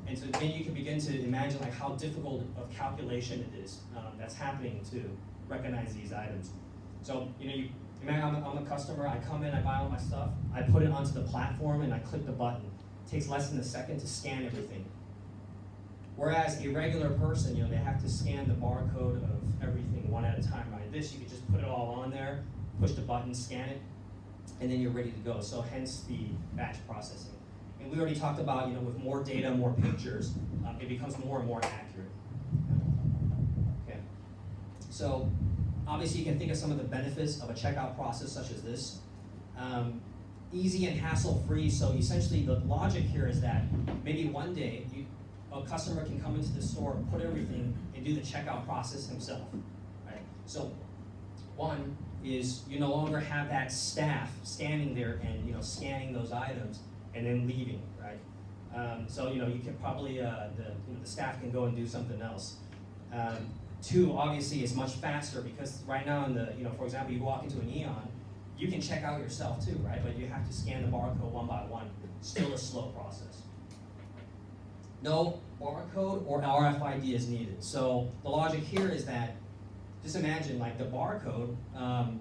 And so then you can begin to imagine like how difficult of calculation it is that's happening to recognize these items. So I'm a customer, I come in, I buy all my stuff, I put it onto the platform and I click the button. It takes less than a second to scan everything. Whereas a regular person, they have to scan the barcode of everything one at a time, right? This, you could just put it all on there, push the button, scan it. and then you're ready to go. So hence the batch processing. And we already talked about, with more data, more pictures, it becomes more and more accurate. Okay. So obviously you can think of some of the benefits of a checkout process such as this. Easy and hassle-free, so essentially the logic here is that maybe one day a customer can come into the store, put everything, and do the checkout process himself, right? So one is you no longer have that staff standing there and scanning those items and then leaving, right? So you can probably the staff can go and do something else. Two, obviously, is much faster because right now in the for example, you walk into an Eon, you can check out yourself too, right? But you have to scan the barcode one by one. Still a slow process. No barcode or RFID is needed. So the logic here is that, just imagine like the barcode. Can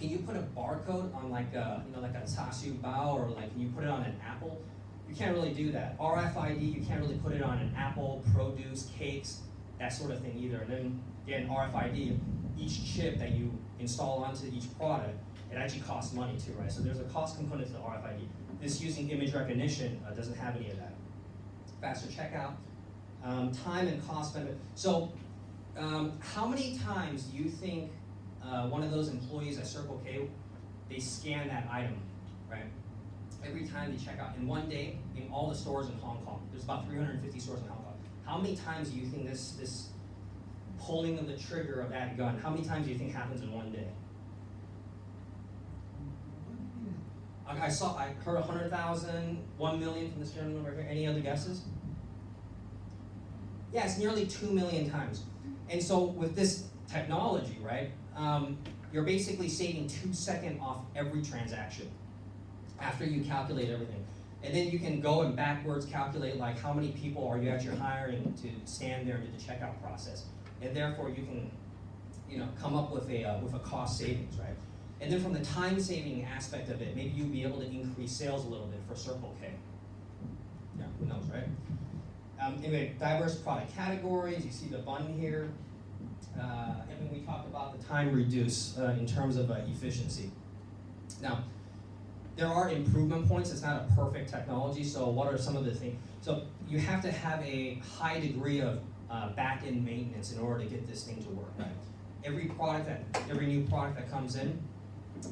you put a barcode on like a chashu bao, or like can you put it on an apple? You can't really do that. RFID, you can't really put it on an apple, produce, cakes, that sort of thing either. And then again, RFID, each chip that you install onto each product, it actually costs money too, right? So there's a cost component to the RFID. This using image recognition doesn't have any of that. Faster checkout, time and cost benefit. So how many times do you think one of those employees at Circle K, they scan that item, right? Every time they check out. In one day, in all the stores in Hong Kong, there's about 350 stores in Hong Kong. How many times do you think this pulling of the trigger of that gun, how many times do you think happens in one day? I heard 100,000, 1 million from this gentleman right here. Any other guesses? Yeah, it's nearly 2 million times. And so with this technology, right, you're basically saving 2 seconds off every transaction after you calculate everything. And then you can go and backwards calculate like how many people are you actually hiring to stand there and do the checkout process. And therefore you can come up with a cost savings, right? And then from the time saving aspect of it, maybe you'll be able to increase sales a little bit for Circle K. Yeah, who knows, right? Anyway, diverse product categories, you see the bun here. And then we talked about the time reduced in terms of efficiency. Now, there are improvement points. It's not a perfect technology, so what are some of the things? So you have to have a high degree of back-end maintenance in order to get this thing to work, right? Every new product that comes in,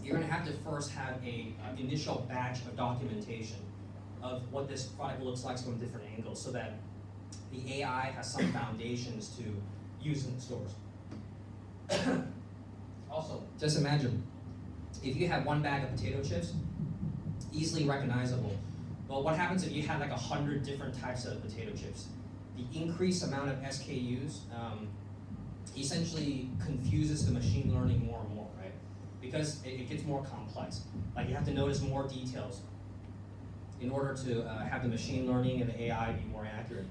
you're going to have to first have a initial batch of documentation of what this product looks like from different angles, so that the AI has some foundations to use in the stores. Also, just imagine if you have one bag of potato chips, easily recognizable. But what happens if you had like 100 different types of potato chips? The increased amount of SKUs essentially confuses the machine learning more and more, right? Because it gets more complex. Like you have to notice more details in order to have the machine learning and the AI be more accurate.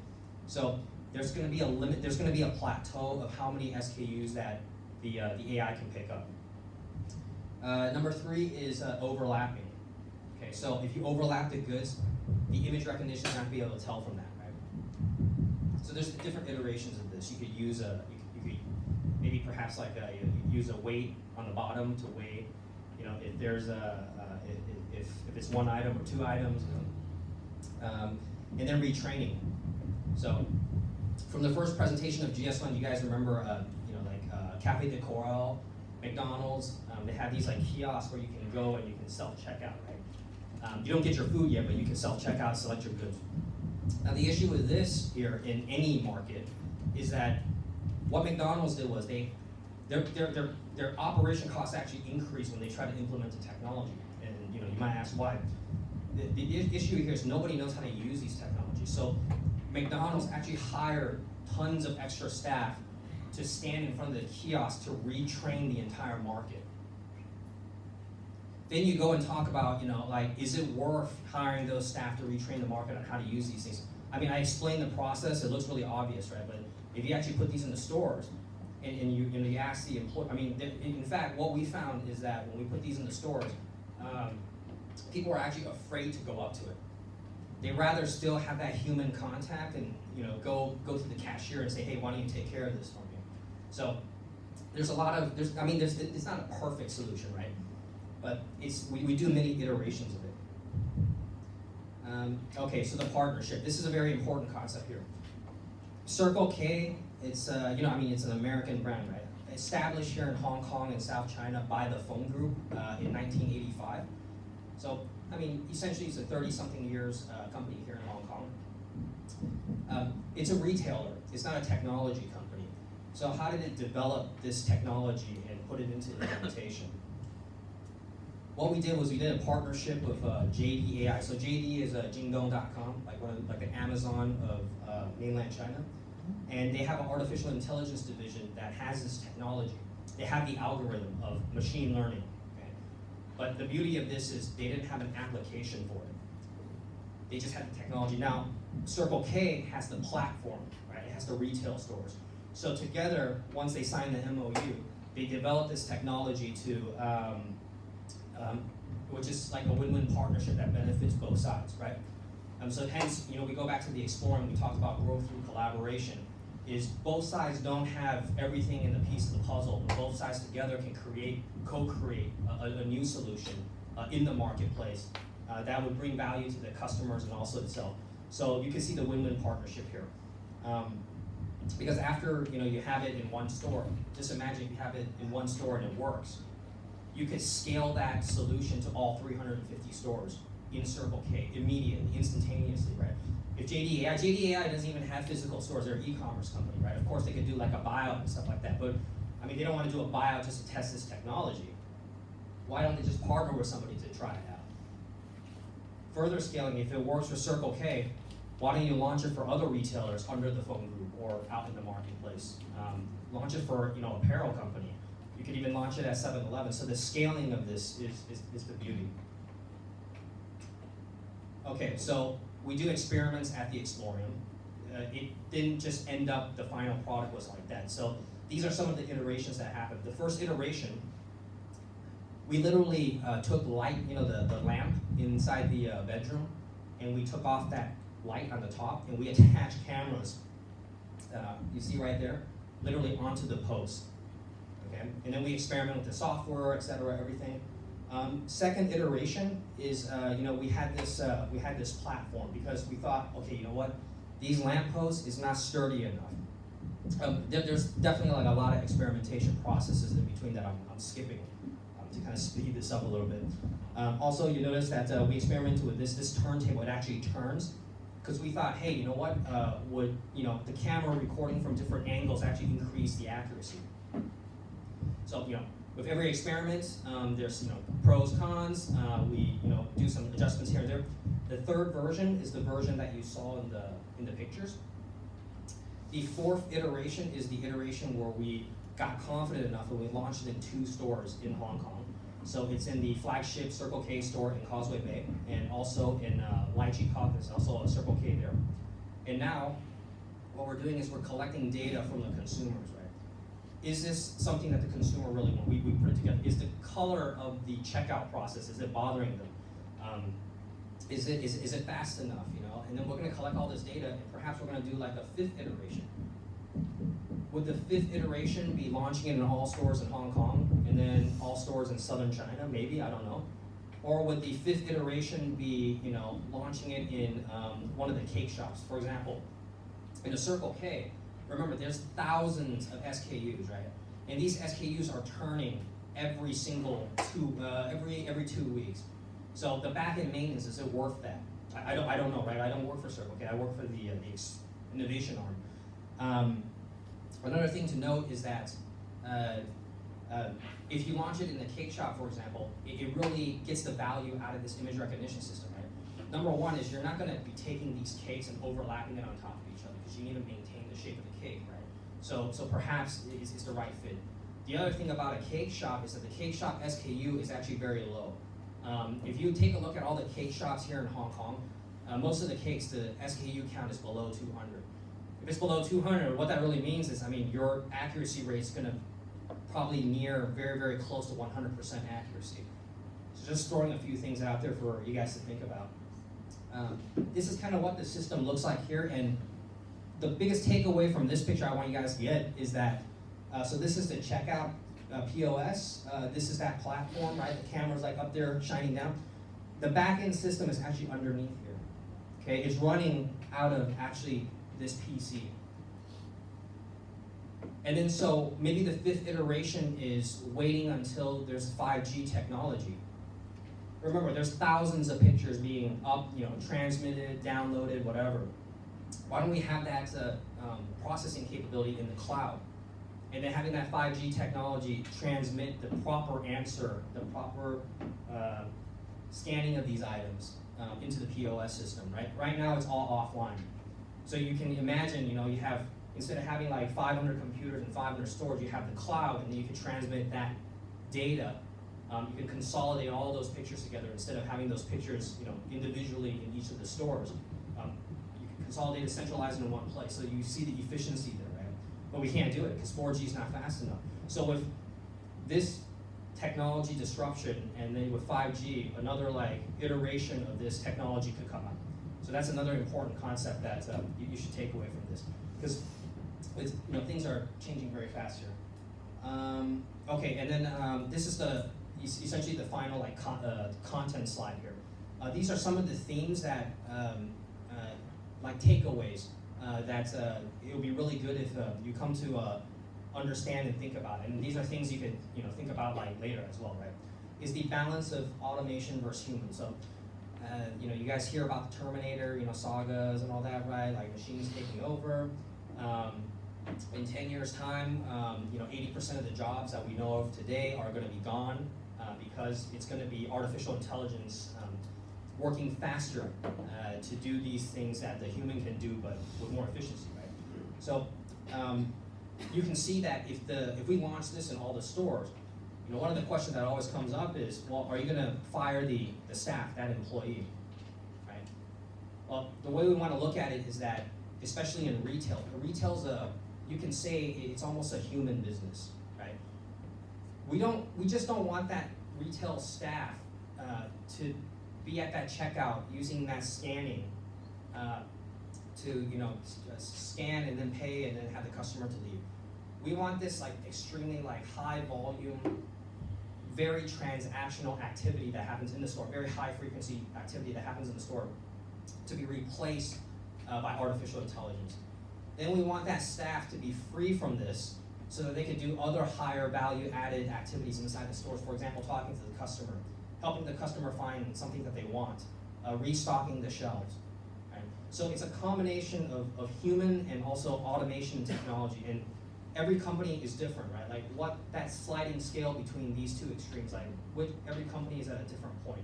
So there's going to be a limit. There's going to be a plateau of how many SKUs that the AI can pick up. Number 3 is overlapping. Okay, so if you overlap the goods, the image recognition is not going to be able to tell from that, right? So there's different iterations of this. You could use you could maybe perhaps like use a weight on the bottom to weigh, if there's if it's one item or 2 items, and then retraining. So from the first presentation of GS1, you guys remember, Cafe de Coral, McDonald's, they have these like kiosks where you can go and you can self-checkout, right? You don't get your food yet, but you can self-checkout, select your goods. Now the issue with this here in any market is that what McDonald's did was their operation costs actually increased when they try to implement the technology. And you might ask why. The issue here is nobody knows how to use these technologies. So McDonald's actually hired tons of extra staff to stand in front of the kiosk to retrain the entire market. Then you go and talk about, is it worth hiring those staff to retrain the market on how to use these things? I mean, I explained the process, it looks really obvious, right? But if you actually put these in the stores, and you ask the employee, in fact, what we found is that when we put these in the stores, people are actually afraid to go up to it. They rather still have that human contact and go to the cashier and say, hey, why don't you take care of this for me? So there's a lot of it's not a perfect solution, right? but we do many iterations of it. Okay, so the partnership. This is a very important concept here. Circle K, it's it's an American brand, right? Established here in Hong Kong and South China by the Phone Group in 1985. So, essentially it's a 30-something years company here in Hong Kong. It's a retailer, it's not a technology company. So how did it develop this technology and put it into implementation? What we did was we did a partnership with JD AI. So JD is Jingdong.com, like the Amazon of mainland China. And they have an artificial intelligence division that has this technology. They have the algorithm of machine learning. Okay? But the beauty of this is they didn't have an application for it. They just had the technology. Now, Circle K has the platform, right? It has the retail stores. So together, once they signed the MOU, they developed this technology to, which is like a win-win partnership that benefits both sides, right? So hence, we go back to the exploring, we talked about growth through collaboration, is both sides don't have everything in the piece of the puzzle, but both sides together can co-create a new solution in the marketplace that would bring value to the customers and also itself. So you can see the win-win partnership here. Because after you have it in one store, just imagine if you have it in one store and it works, you could scale that solution to all 350 stores in Circle K immediately, instantaneously, right? If JD AI doesn't even have physical stores, they're an e-commerce company, right? Of course they could do like a buyout and stuff like that, but they don't want to do a buyout just to test this technology. Why don't they just partner with somebody to try it out? Further scaling, if it works for Circle K, why don't you launch it for other retailers under the Phone Group or out in the marketplace? Launch it for apparel company. You could even launch it at 7-Eleven. So the scaling of this is the beauty. Okay, so we do experiments at the Explorium. It didn't just end up, the final product was like that. So these are some of the iterations that happened. The first iteration, we literally took light, the lamp inside the bedroom, and we took off that light on the top, and we attached cameras, you see right there, literally onto the post. Okay, and then we experiment with the software, etc., everything. Second iteration is, we had this platform because we thought, okay, you know what, these lampposts is not sturdy enough. There's definitely like a lot of experimentation processes in between that I'm skipping to kind of speed this up a little bit. Also, you notice that we experimented with this turntable. It actually turns because we thought, hey, you know what, would the camera recording from different angles actually increase the accuracy? So with every experiment, there's pros, cons. We do some adjustments here and there. The third version is the version that you saw in the pictures. The fourth iteration is the iteration where we got confident enough and we launched it in 2 stores in Hong Kong. So it's in the flagship Circle K store in Causeway Bay, and also in Lai Chi Kok. There's also a Circle K there. And now, what we're doing is we're collecting data from the consumers, right? Is this something that the consumer really wants? We put it together. Is the color of the checkout process, is it bothering them? Is it fast enough, And then we're gonna collect all this data, and perhaps we're gonna do like a 5th iteration. Would the 5th iteration be launching it in all stores in Hong Kong, and then all stores in southern China? Maybe, I don't know. Or would the 5th iteration be, launching it in one of the cake shops? For example, in a Circle K, remember there's thousands of SKUs, right? And these SKUs are turning every single every 2 weeks. So the back-end maintenance, is it worth that? I don't know, right? I don't work for Circle K. I work for the innovation arm. Another thing to note is that if you launch it in the cake shop, for example, it really gets the value out of this image recognition system, right? Number one is you're not going to be taking these cakes and overlapping it on top of each other because you need to maintain the shape of the cake, right? So perhaps it's the right fit. The other thing about a cake shop is that the cake shop SKU is actually very low. If you take a look at all the cake shops here in Hong Kong, most of the cakes, the SKU count is below 200. If it's below 200, what that really means is, your accuracy rate is going to probably near very, very close to 100% accuracy. So just throwing a few things out there for you guys to think about. This is kind of what the system looks like here, and the biggest takeaway from this picture I want you guys to get is that, so this is the checkout POS. This is that platform, right? The camera's like up there shining down. The back-end system is actually underneath here. Okay, it's running out of actually this PC. And then so maybe the 5th iteration is waiting until there's 5G technology. Remember, there's thousands of pictures being transmitted, downloaded, whatever. Why don't we have that processing capability in the cloud? And then having that 5G technology transmit the proper answer, the proper scanning of these items into the POS system, right? Right now it's all offline. So you can imagine, you have, instead of having like 500 computers and 500 stores, you have the cloud, and then you can transmit that data. You can consolidate all those pictures together instead of having those pictures, individually in each of the stores. You can consolidate and centralize it in one place, so you see the efficiency there, right? But we can't do it because 4G is not fast enough. So with this technology disruption, and then with 5G, another like iteration of this technology could come up. So that's another important concept that you should take away from this, because things are changing very fast here. Okay, and then this is essentially the final like content slide here. These are some of the themes that like takeaways that it would be really good if you come to understand and think about it. And these are things you could think about like later as well, right? Is the balance of automation versus human. So you guys hear about the Terminator, sagas and all that, right? Like machines taking over. In 10 years' time, 80% of the jobs that we know of today are going to be gone because it's going to be artificial intelligence working faster to do these things that the human can do, but with more efficiency, right? So you can see that if we launch this in all the stores, one of the questions that always comes up is, well, are you going to fire the staff, that employee, right? Well, the way we want to look at it is that, especially in retail, retail's you can say it's almost a human business, right? We just don't want that retail staff to be at that checkout using that scanning to scan and then pay and then have the customer to leave. We want this like extremely like high volume, very transactional activity that happens in the store, very high frequency activity that happens in the store to be replaced by artificial intelligence. Then we want that staff to be free from this so that they can do other higher value added activities inside the stores. For example, talking to the customer, helping the customer find something that they want, restocking the shelves. Right? So it's a combination of human and also automation technology. And every company is different, right? Like what that sliding scale between these two extremes, like every company is at a different point.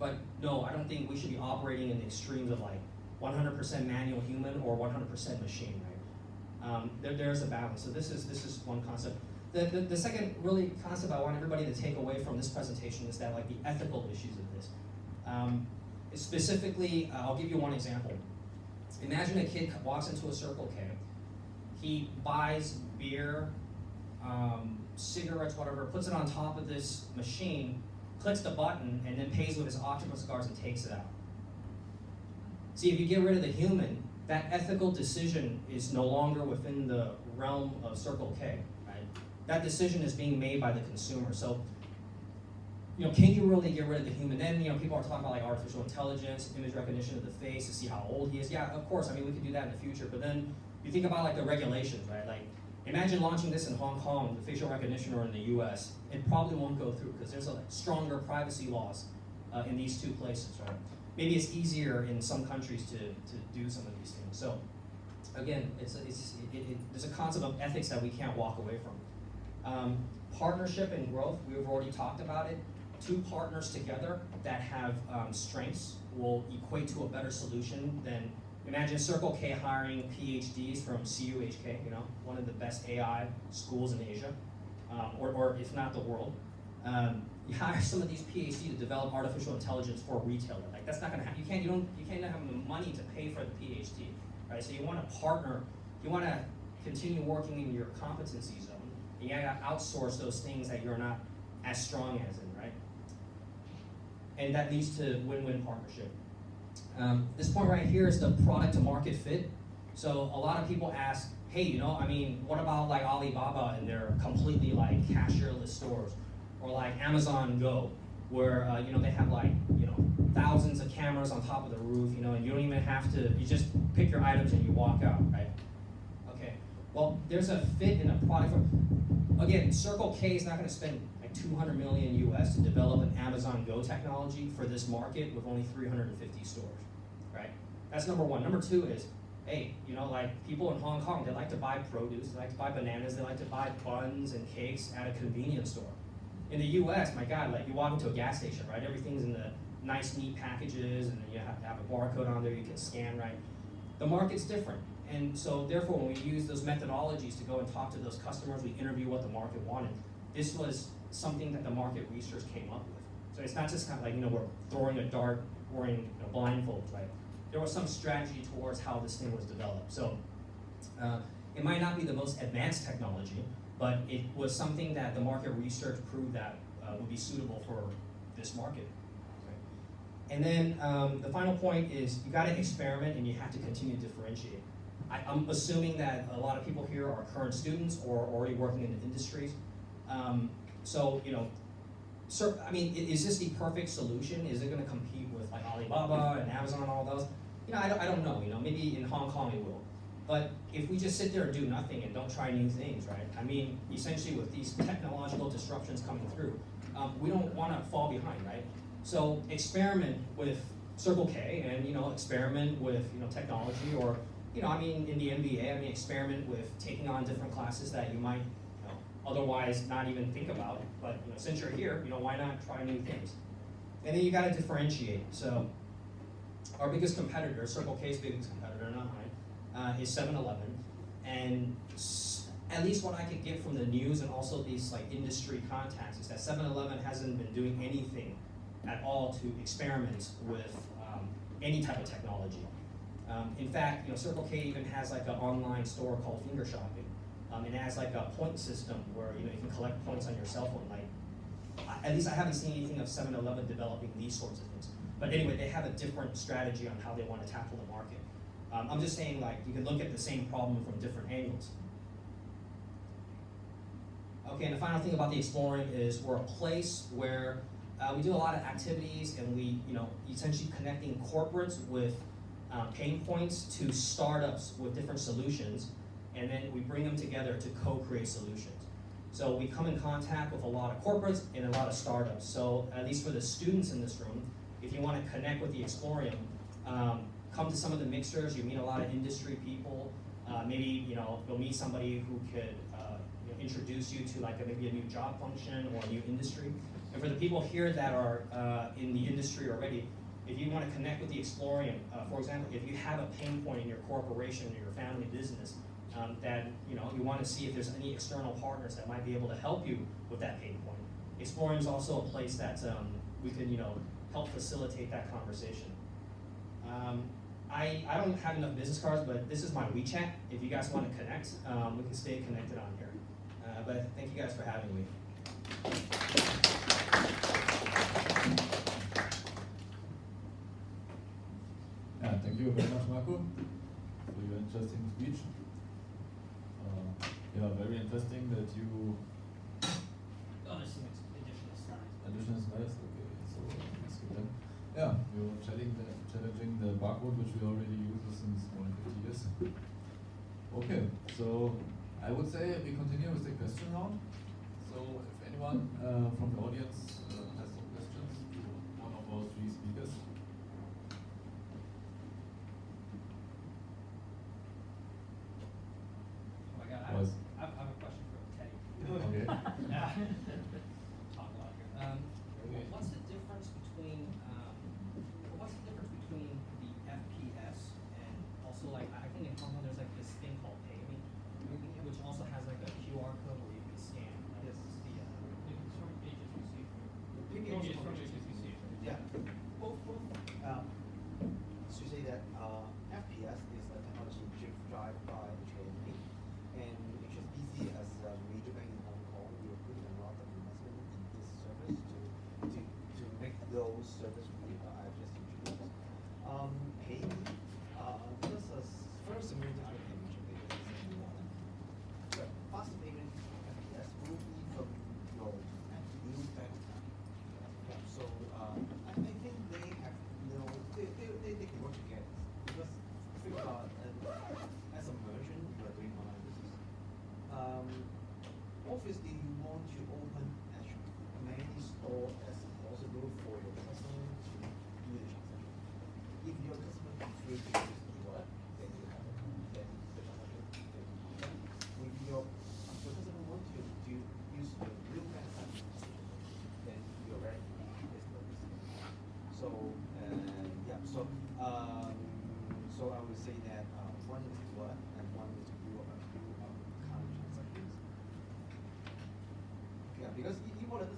But no, I don't think we should be operating in the extremes of like 100% manual human or 100% machine, right? There's a balance. So this is one concept. The second really concept I want everybody to take away from this presentation is that like the ethical issues of this. Specifically, I'll give you one example. Imagine a kid walks into a Circle K. He buys beer, cigarettes, whatever, puts it on top of this machine, clicks the button, and then pays with his octopus cards and takes it out. See, if you get rid of the human, that ethical decision is no longer within the realm of Circle K, right? That decision is being made by the consumer. So, can you really get rid of the human? Then, people are talking about like artificial intelligence, image recognition of the face to see how old he is. Yeah, of course, we could do that in the future. But then you think about like the regulations, right? Like, imagine launching this in Hong Kong, the facial recognition, or in the US. It probably won't go through because there's stronger privacy laws in these two places, right? Maybe it's easier in some countries to do some of these things. So again, there's a concept of ethics that we can't walk away from. Partnership and growth, we've already talked about it. Two partners together that have strengths will equate to a better solution than, imagine Circle K hiring PhDs from CUHK, one of the best AI schools in Asia, or if not the world. You hire some of these PhDs to develop artificial intelligence for a retailer. Like that's not going to happen. You can't have the money to pay for the PhD, right? So you want to partner. You want to continue working in your competency zone. And you got to outsource those things that you're not as strong as in, right? And that leads to win-win partnership. This point right here is the product to market fit. So a lot of people ask, hey, you know, I mean, what about like Alibaba and their completely like cashierless stores, or like Amazon Go, where you know, they have like, you know, thousands of cameras on top of the roof, you know, and you don't even have to, you just pick your items and you walk out, right? Okay, well, there's a fit in a product for, again, Circle K is not gonna spend like 200 million US to develop an Amazon Go technology for this market with only 350 stores, right? That's number one. Number two is, hey, you know, like people in Hong Kong, they like to buy produce, they like to buy bananas, they like to buy buns and cakes at a convenience store. In the US, my God, like you walk into a gas station, right? Everything's in the nice, neat packages, and then you have to have a barcode on there you can scan, right? The market's different. And so therefore, when we use those methodologies to go and talk to those customers, we interview what the market wanted. This was something that the market research came up with. So it's not just kind of like, you know, we're throwing a dart, wearing, you know, blindfolds, right? There was some strategy towards how this thing was developed. So it might not be the most advanced technology, but it was something that the market research proved that would be suitable for this market. Okay? And then the final point is you got to experiment and you have to continue to differentiate. I'm assuming that a lot of people here are current students or already working in the industries. So, you know, I mean, is this the perfect solution? Is it going to compete with like Alibaba and Amazon and all those? You know, I don't know. You know, maybe in Hong Kong it will. But if we just sit there and do nothing and don't try new things, right? I mean, essentially with these technological disruptions coming through, we don't want to fall behind, right? So experiment with Circle K, and you know, experiment with, you know, technology, or, you know, I mean, in the MBA, I mean, experiment with taking on different classes that you might, you know, otherwise not even think about. But you know, since you're here, you know, why not try new things? And then you got to differentiate. So our biggest competitor, Circle K's biggest competitor, not mine, is 7-Eleven, and at least what I could get from the news and also these like industry contacts is that 7-Eleven hasn't been doing anything at all to experiment with any type of technology. In fact, you know, Circle K even has like an online store called Finger Shopping. It has like a point system where, you know, you can collect points on your cell phone. Like, at least I haven't seen anything of 7-Eleven developing these sorts of things. But anyway, they have a different strategy on how they want to tackle the market. I'm just saying, like, you can look at the same problem from different angles. Okay, and the final thing about the Exploring is we're a place where we do a lot of activities, and we, you know, essentially connecting corporates with pain points to startups with different solutions, and then we bring them together to co-create solutions. So we come in contact with a lot of corporates and a lot of startups. So at least for the students in this room, if you want to connect with the Explorium, come to some of the mixers. You meet a lot of industry people. Maybe, you know, you'll meet somebody who could you know, introduce you to like maybe a new job function or a new industry. And for the people here that are in the industry already, if you want to connect with the Explorium, for example, if you have a pain point in your corporation or your family business, that, you know, you want to see if there's any external partners that might be able to help you with that pain point. Explorium is also a place that we can, you know, help facilitate that conversation. I don't have enough business cards, but this is my WeChat. If you guys want to connect, we can stay connected on here. But thank you guys for having me. Yeah, thank you very much, Marco, for your interesting speech. Yeah, very interesting that you. Oh, there's some additional slides. Additional slides, okay, so let's skip them. Yeah, you're challenging the barcode, which we already use since more than 50 years. Okay, so I would say we continue with the question round. So if anyone from the audience has some questions to one of our three speakers. Oh my God, I have a question for Teddy. Okay. Talk a lot here. What's the difference between the FPS and also, like, I think in Hong Kong there's like this thing called PayMe, which also has like a QR code where you can scan. Like, yes. From HSBC. Yeah. Both. To say that FPS is a technology driven by HKEBA, and HSBC as a major bank in Hong Kong, we are putting a lot of investment in this service to make those services I've just introduced. PayMe, because first I'm going to payment because this is the one.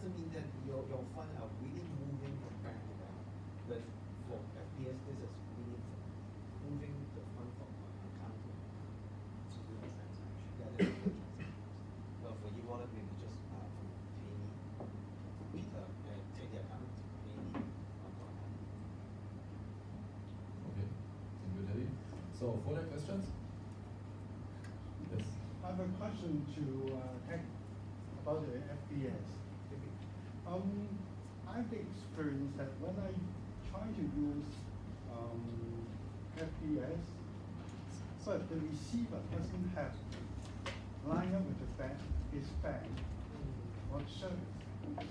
doesn't mean that your funds are really moving from bank to bank. But for FPS, this is really moving the fund from one account to another. To do a transaction. Yeah, that's a good transaction. Well, for e-wallet, maybe just from pay me, Peter, take the account to pay me on account. Okay, thank you, Teddy. So, further questions? Yes. I have a question to Tech about the FPS. I've experienced that when I try to use FPS, but the receiver doesn't have line up with the bank, his bank or service.